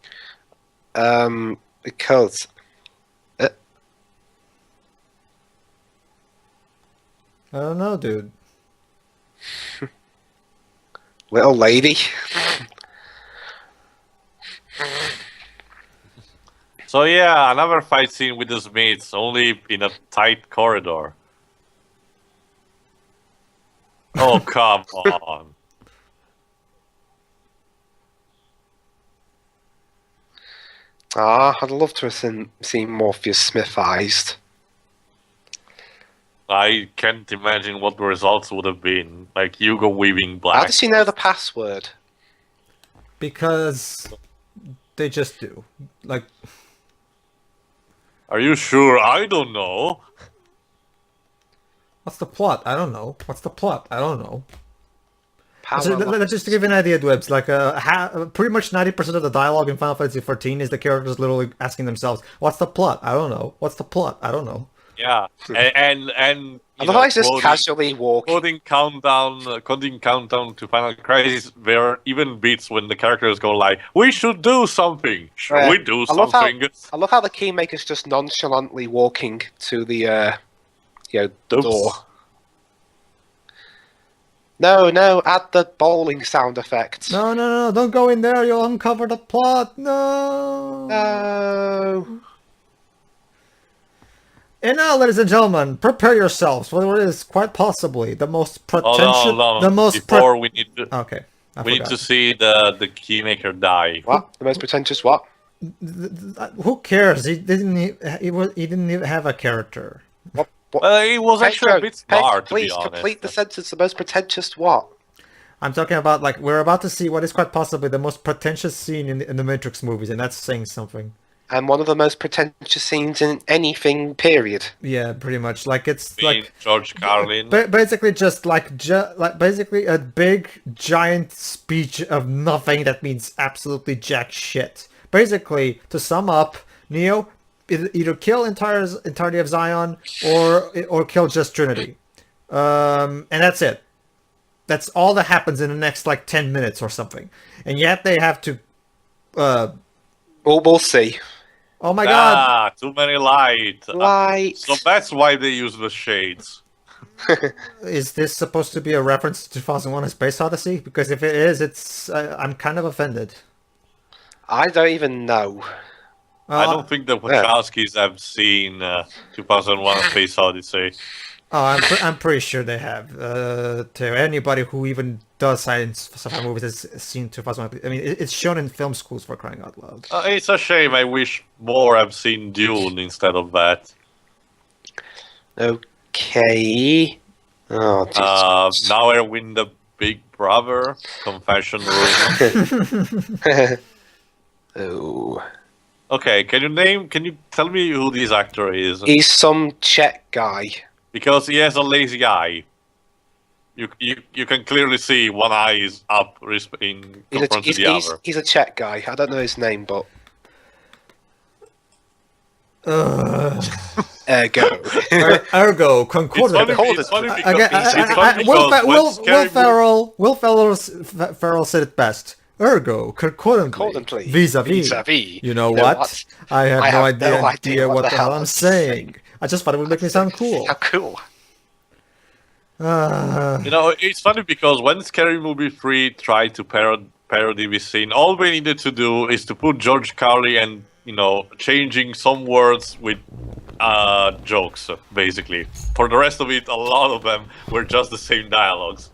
Because I don't know, dude. little lady. So yeah, another fight scene with the Smiths, only in a tight corridor. Oh, come on. I'd love to have seen Morpheus Smithized. I can't imagine what the results would have been. Like Hugo Weaving black. How does she know the password? Because they just do. Like, Are you sure? I don't know. what's the plot? I don't know. What's the plot? I don't know. Power Just to give you an idea, Dwibs, like pretty much 90% of the dialogue in Final Fantasy XIV is the characters literally asking themselves, "What's the plot? I don't know. What's the plot? I don't know." Yeah, and Otherwise, just casually walking. quoting countdown to Final Crisis. There are even bits when the characters go like, "We should do something. Shall we do I something?" I love how the keymaker's just nonchalantly walking to the Oops. door. No, add the bowling sound effect. No, don't go in there. You'll uncover the plot. No. No. And now, ladies and gentlemen, prepare yourselves for what is quite possibly the most pretentious. No. The most Before we need to Okay. I we need forgot. to see the keymaker die. What? The most pretentious what? Who cares? He didn't. He didn't even have a character. What? It was actually a Pedro, bit smart, to be please honest. complete the sentence. The most pretentious what? I'm talking about like we're about to see what is quite possibly the most pretentious scene in the Matrix movies, and that's saying something. And one of the most pretentious scenes in anything. Period. Yeah, pretty much. Like it's Being like George Carlin. basically just like basically a big giant speech of nothing that means absolutely jack shit. Basically, to sum up, Neo either kill entirety of Zion or kill just Trinity, and that's it. That's all that happens in the next like 10 minutes or something, and yet they have to. We'll see. Oh my god! Too many light. Light. So that's why they use the shades. Is this supposed to be a reference to 2001: A Space Odyssey? Because if it is, it's I'm kind of offended. I don't even know. I don't think the Wachowskis have seen 2001: A Space Odyssey. Oh, I'm pretty sure they have. To anybody who even does science sci-fi movies has seen 2001. I mean, it's shown in film schools, for crying out loud. It's a shame. I wish more have seen Dune instead of that. Okay. Oh, Jesus. Now we're in the Big Brother confession room. Oh. Okay, can you tell me who this actor is? He's some Czech guy. Because he has a lazy eye. You can clearly see one eye is up in front of the other. He's a Czech guy. I don't know his name, but ergo. Ergo, concordant. It's funny because Will Ferrell said it best. Ergo, concordantly, vis-a-vis. Vis-a-vis. You know what? I have no idea what the hell I'm saying. I just thought it would make me sound cool. How cool. It's funny because when Scary Movie 3 tried to parody this scene, all we needed to do is to put George Carlin and, changing some words with jokes, basically. For the rest of it, a lot of them were just the same dialogues.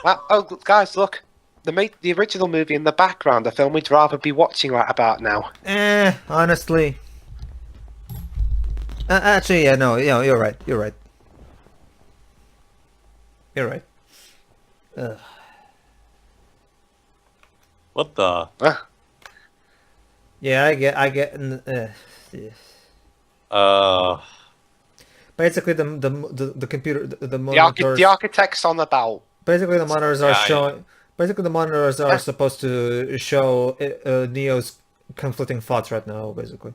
Well, oh, guys, look. The original movie in the background, a film we'd rather be watching right about now. Honestly. Actually, yeah, no, you're right. You're right. You're right. What the? Yeah, I get. Basically, the computer, the monitors. The architect's on about. Basically, the monitors are showing. Basically, the monitors are supposed to show Neo's conflicting thoughts right now. Basically.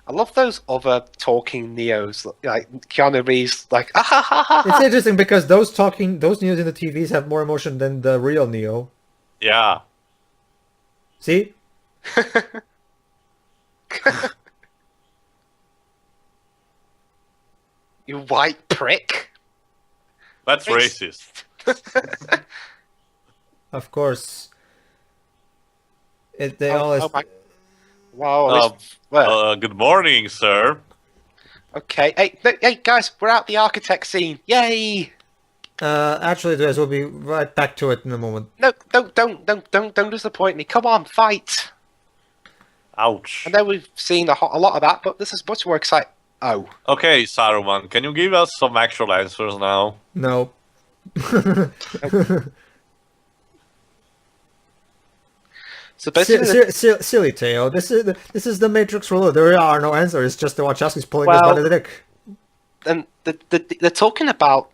I love those other talking Neos, like Keanu Reeves, like ah ha ha ha. It's interesting because those Neos in the TVs have more emotion than the real Neo. Yeah. See? You white prick. That's racist. Of course. They always. Oh my. Wow. Good morning, sir. Okay. Hey, guys, we're at the architect scene. Yay! Actually, Dwibs, we'll be right back to it in a moment. No, don't disappoint me. Come on, fight. Ouch. I know we've seen a lot of that, but this is much more exciting. Oh. Okay, Saruman, can you give us some actual answers now? No. So basically, silly Teo. This is the Matrix rule. There are no answers. It's just the Wachowskis pulling us by the dick. And they're talking about,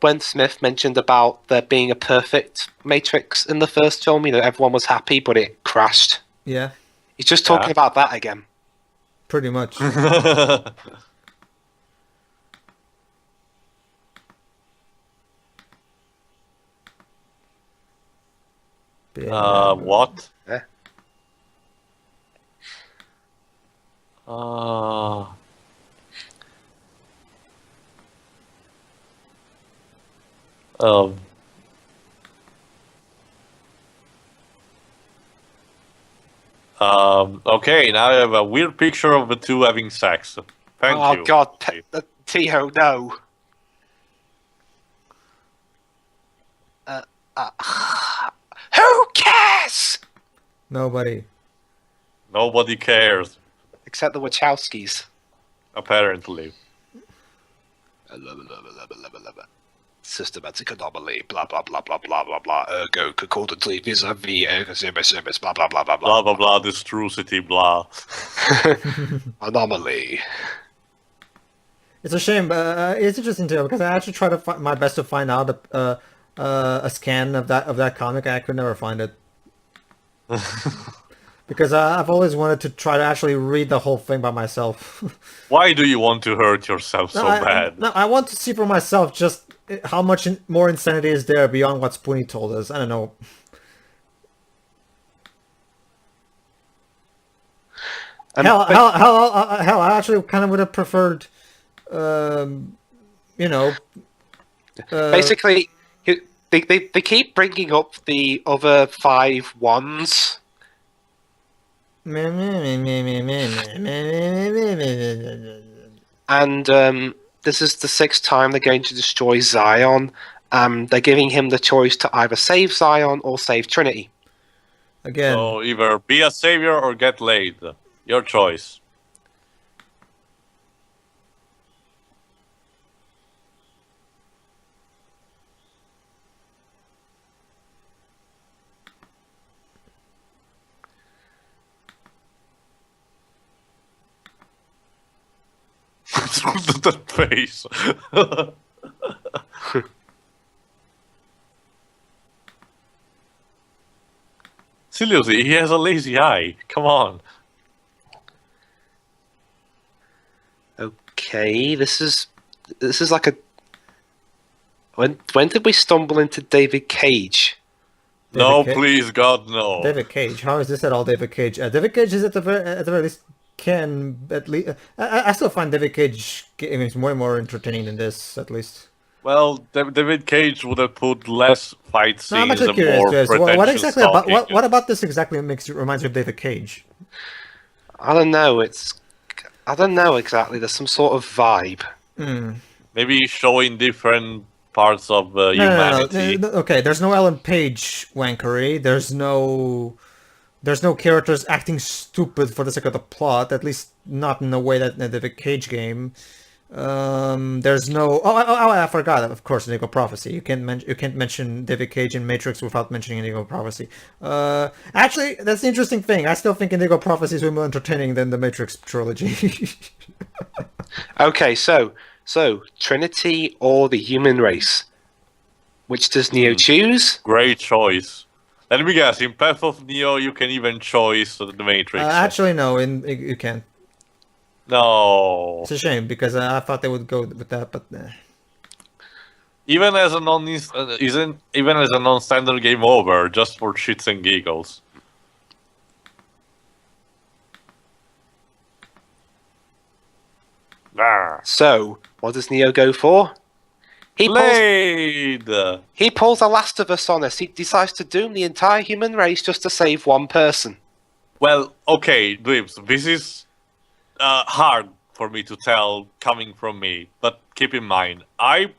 when Smith mentioned about there being a perfect Matrix in the first film, everyone was happy, but it crashed. Yeah. He's just talking about that again. Pretty much. What? Eh? Okay, now I have a weird picture of the two having sex. Thank you. Oh God, Teo, no. Who cares? Nobody. Nobody cares, Except the Wachowskis. apparently. Systematic anomaly, blah blah blah blah blah blah blah. Ergo concordantly vis-a-vis service, blah blah blah blah Blah blah. blah blah, distrucity, blah. Anomaly. It's a shame, but it's interesting too because I actually tried to my best to find out a scan of that comic. I could never find it because I've always wanted to try to actually read the whole thing by myself. Why do you want to hurt yourself so bad? No, I want to see for myself just how much more insanity is there beyond what Spoonie told us. I don't know. Hell, I actually kind of would have preferred, you know. Basically, they keep bringing up the other 5 ones. And this is the 6th time they're going to destroy Zion. They're giving him the choice to either save Zion or save Trinity. Again. So either be a savior or get laid. Your choice. That face. Seriously, he has a lazy eye. Come on. Okay, this is like a. When did we stumble into David Cage? Please, God, no. David Cage. How is this at all David Cage? David Cage is at the very least can at least. I still find David Cage games way more entertaining than this, at least. Well, David Cage would have put less fight scenes I'm actually and curious, more Jess. pretentious What exactly talking. about what about this exactly reminds you of David Cage? I don't know. I don't know exactly. There's some sort of vibe. Maybe showing different parts of humanity. No. Okay, there's no Ellen Page wankery. There's no characters acting stupid for the sake of the plot. At least not in the way that in the David Cage game. There's no. I forgot. Of course, Indigo Prophecy. You can't mention David Cage in Matrix without mentioning Indigo Prophecy. Actually, that's the interesting thing. I still think Indigo Prophecy is way more entertaining than the Matrix trilogy. Okay, so Trinity or the human race? Which does Neo choose? Great choice. Let me guess. In Path of Neo, you can even choose the Matrix. Actually, no. You can't. No. It's a shame because I thought they would go with that, but Even as a non-standard game over, just for shits and giggles. So, what does Neo go for? He pulls a Last of Us on us. He decides to doom the entire human race just to save one person. Well, okay, Dwibs, this is hard for me to tell coming from me, but keep in mind, I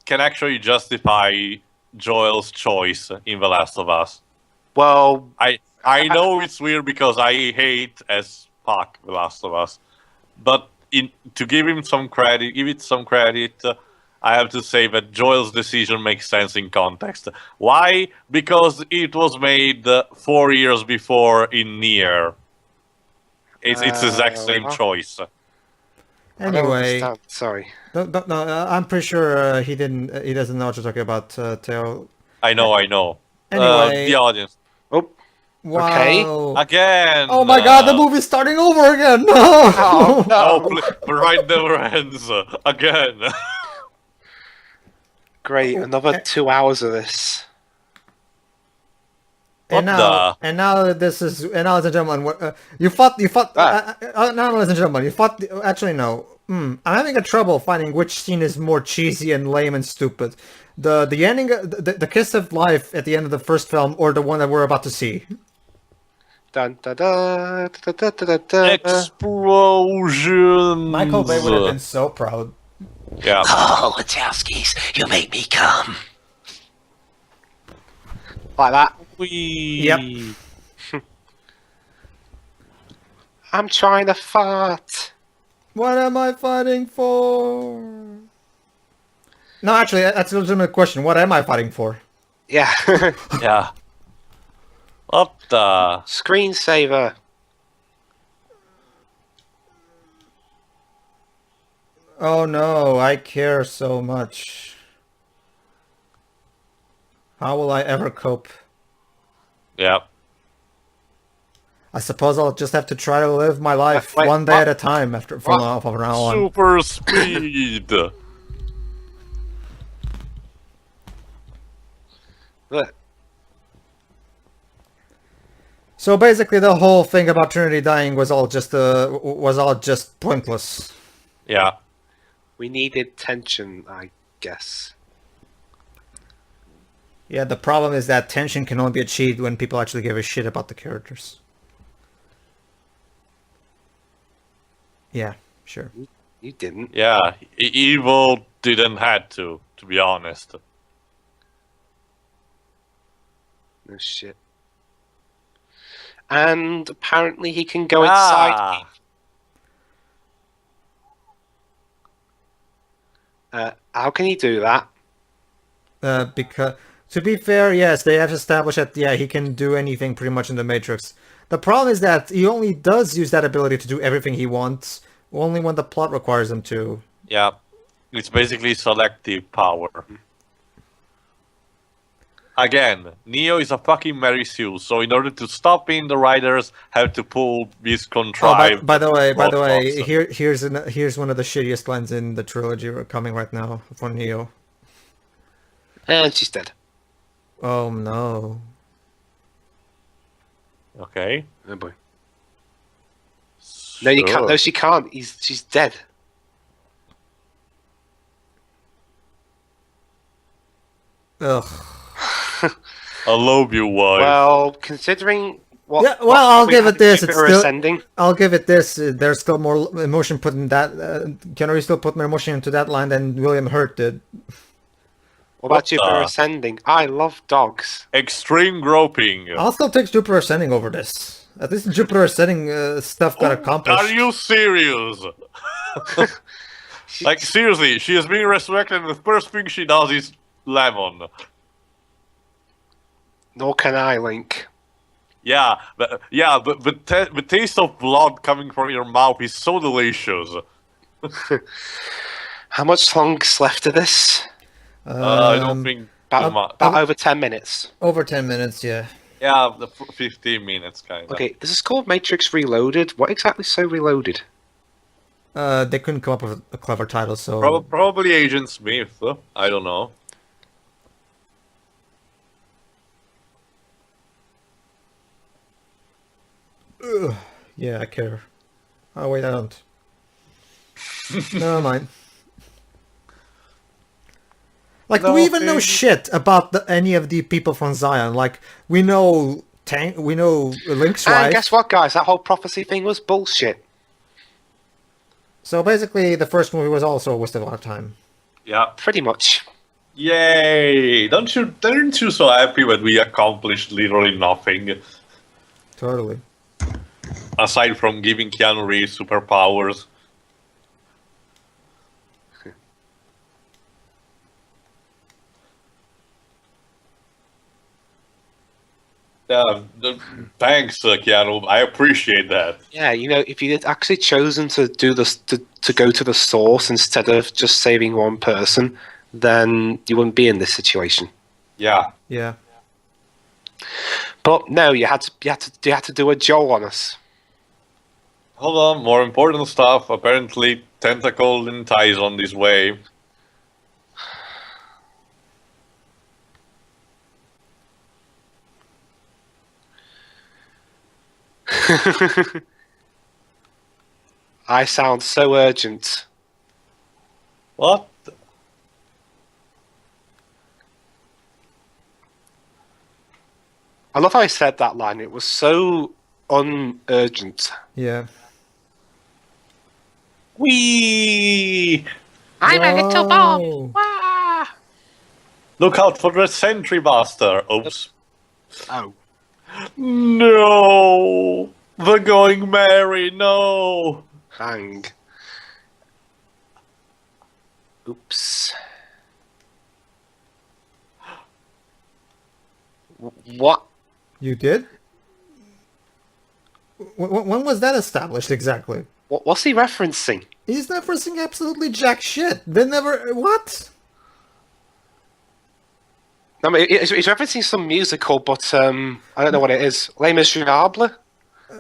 can actually justify Joel's choice in The Last of Us. Well, I know it's weird because I hate as fuck The Last of Us, but to give it some credit, I have to say that Joel's decision makes sense in context. Why? Because it was made 4 years before in Nier. It's the exact same choice. Anyway, sorry. No, I'm pretty sure he doesn't know what you're talking about, Teo. I know. Anyway, the audience. Oh, wow. okay. Again. Oh my God, the movie's starting over again. No. Oh, no. The ride never ends. Again. Great, another 2 hours of this. And now, ladies and gentlemen, you fought. Now, ladies and gentlemen, you fought. Actually, no. I'm having a trouble finding which scene is more cheesy and lame and stupid. The ending, the kiss of life at the end of the first film, or the one that we're about to see. Dun, da, da, da, da, da, da. Explosions. Michael Bay would have been so proud. Yeah. Oh, Wachowskis, you make me come. Like that. Yep. I'm trying to fart. What am I fighting for? No, actually, that's a legitimate question. What am I fighting for? Yeah. Yeah. What the? Screensaver. Oh no, I care so much. How will I ever cope? Yeah. I suppose I'll just have to try to live my life Wait, one day what? at a time from now on. Super speed. Look. So basically, the whole thing about Trinity dying was all just pointless. Yeah. We needed tension, I guess. Yeah, the problem is that tension can only be achieved when people actually give a shit about the characters. Yeah, sure. You didn't. Yeah. Evil didn't had to be honest. No shit. And apparently he can go inside. How can he do that? Because, to be fair, yes, they have established that, yeah, he can do anything pretty much in the Matrix. The problem is that he only does use that ability to do everything he wants, only when the plot requires him to. Yeah. It's basically selective power. Again, Neo is a fucking Mary Sue, so in order to stop him, the writers have to pull this contrived. Oh, by the way, roadblocks. here's one of the shittiest lines in the trilogy coming right now for Neo. And she's dead. Oh no. Okay. Oh boy. No, you can't. No, she can't. She's dead. Ugh. I love you, wife. Well, considering what. Yeah, well, I'll we give had it this. in It's Jupiter still. Ascending. I'll give it this. There's still more emotion put in that. Keanu still put more emotion into that line than William Hurt did. What about Jupiter Ascending? I love dogs. Extreme groping. I'll still take Jupiter Ascending over this. At least Jupiter Ascending stuff got accomplished. Are you serious? Like, seriously, she is being resurrected and the first thing she does is lemon. Nor can I, Link. Yeah, but the taste of blood coming from your mouth is so delicious. How much long's left of this? I don't think About over 10 minutes. Over 10 minutes, yeah. Yeah, the 15 minutes kind of. Okay, this is called Matrix Reloaded. What exactly is so reloaded? They couldn't come up with a clever title, so... Probably Agent Smith. I don't know. Ugh. Yeah, I care. Oh, wait, I don't. Never mind. Like, do we even know shit about any of the people from Zion? Like, we know Link's wife. And guess what, guys? That whole prophecy thing was bullshit. So basically, the first movie was also a waste of our time. Yeah. Pretty much. Yay! Aren't you so happy that we accomplished literally nothing? Totally. Aside from giving Keanu Reeves superpowers. Thanks, Keanu. I appreciate that. Yeah, you know, if you had actually chosen to do this, to go to the source instead of just saving one person, then you wouldn't be in this situation. Yeah. Yeah. But no, you had to do a Joel on us. Hold on, more important stuff. Apparently, Tentacle and Ties on this way. I sound so urgent. What? I love how I said that line. It was so unurgent. Yeah. Whee! I'm a little bomb. Whoa. Wah! Look out for the Sentry Buster. Oops. Oh. No! The Going Merry, no! Hang. Oops. What? You did? When was that established exactly? What's he referencing? He's referencing absolutely jack shit. They never... What? I mean, he's referencing some musical, but I don't know what it is. Les Miserables?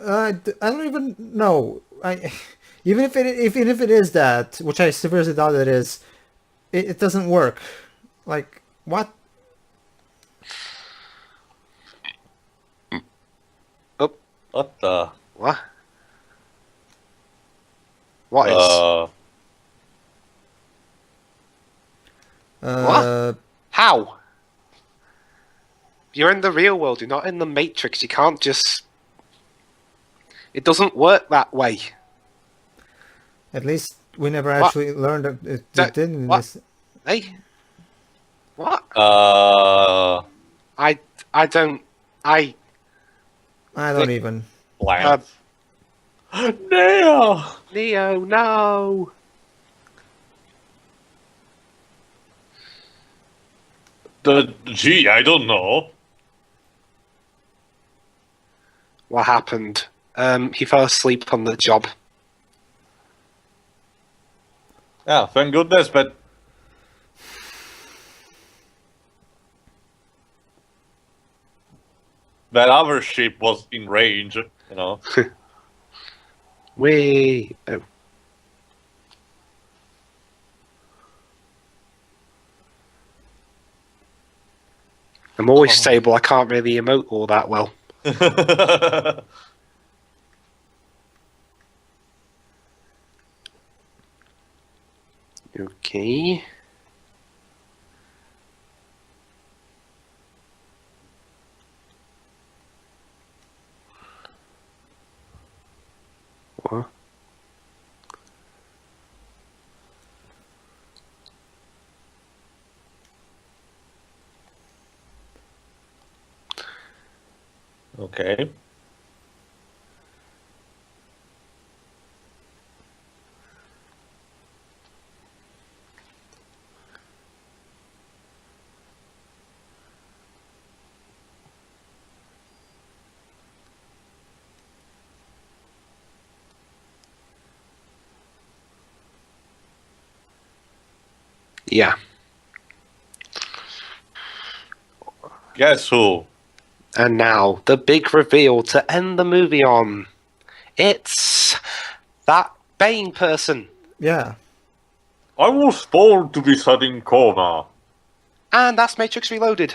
I don't even know. Even if it is that, which I seriously doubt it is, it doesn't work. Like, what? Oh, What the? what? What is? What? How? You're in the real world. You're not in the Matrix. You can't just. It doesn't work that way. At least we never actually learned that it didn't. In What? this. Hey? What? Uh, I don't. I don't even. Blank. No! Neo, no! Gee, I don't know. What happened? He fell asleep on the job. Yeah, thank goodness, but... That other ship was in range, you know. Wait. Oh. I'm always stable. I can't really emote all that well. Okay. What? Okay. Yeah. Guess who? And now, the big reveal to end the movie on. It's that Bane person. Yeah. I was born to be set in coma. And that's Matrix Reloaded.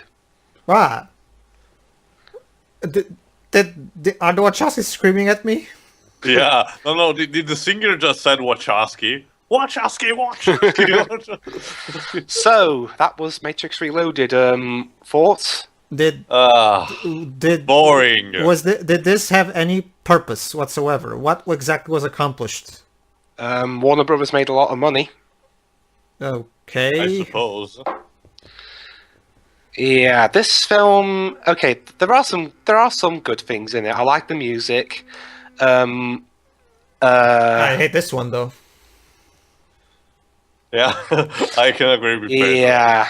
What? Are the Wachowskis screaming at me? Yeah. No, did the singer just said Wachowski? Wachowski, Wachowski! So, that was Matrix Reloaded. Thoughts? Did Boring. did this have any purpose whatsoever? What exactly was accomplished? Warner Brothers made a lot of money. Okay. I suppose. Yeah, this film. Okay, there are some good things in it. I like the music. I hate this one though. Yeah, I can agree with Pedro. Yeah.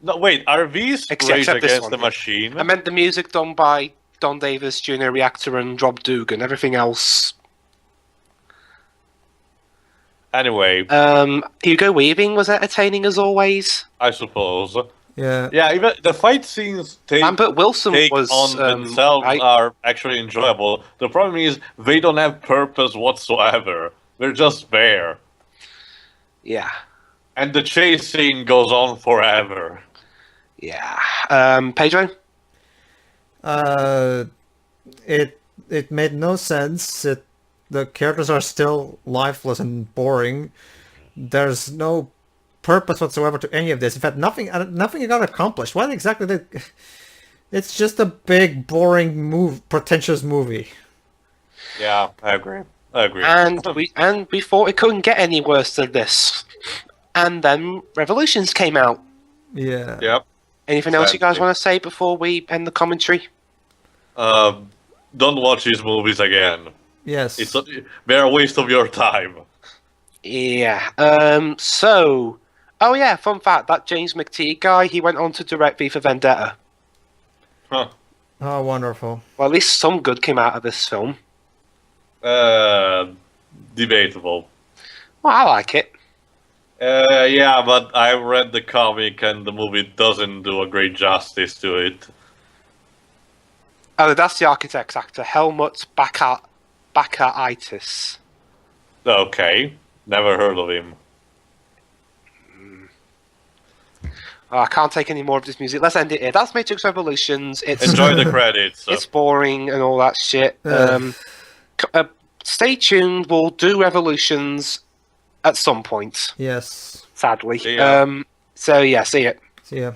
No, wait, are these Rage Except this Against one. the Machine? I meant the music done by Don Davis, Junior Reactor, and Rob Dugan. Everything else. Anyway, Hugo Weaving was entertaining as always. I suppose. Yeah. Yeah, even the fight scenes Lambert Wilson was on themselves are actually enjoyable. The problem is they don't have purpose whatsoever. They're just there. Yeah. And the chase scene goes on forever. Yeah. Pedro? It made no sense. The characters are still lifeless and boring. There's no purpose whatsoever to any of this. In fact, nothing got accomplished. What exactly did... It's just a big, boring, pretentious movie. Yeah, I agree. And we thought it couldn't get any worse than this. And then Revolutions came out. Yeah. Yep. Anything else you guys want to say before we end the commentary? don't watch these movies again. Yes. They're a waste of your time. Yeah. Oh yeah, fun fact, that James McTeague guy, he went on to direct V for Vendetta. Huh. Oh, wonderful. Well, at least some good came out of this film. Debatable. Well, I like it. Yeah, but I read the comic and the movie doesn't do a great justice to it. Oh, that's the Architect's actor, Helmut Bakaitis. Okay, never heard of him. Oh, I can't take any more of this music. Let's end it here. That's Matrix Revolutions. It's Enjoy the credits. it's boring and all that shit. Stay tuned. We'll do Revolutions at some point. Yes. Sadly. See ya. So yeah, see it. See ya.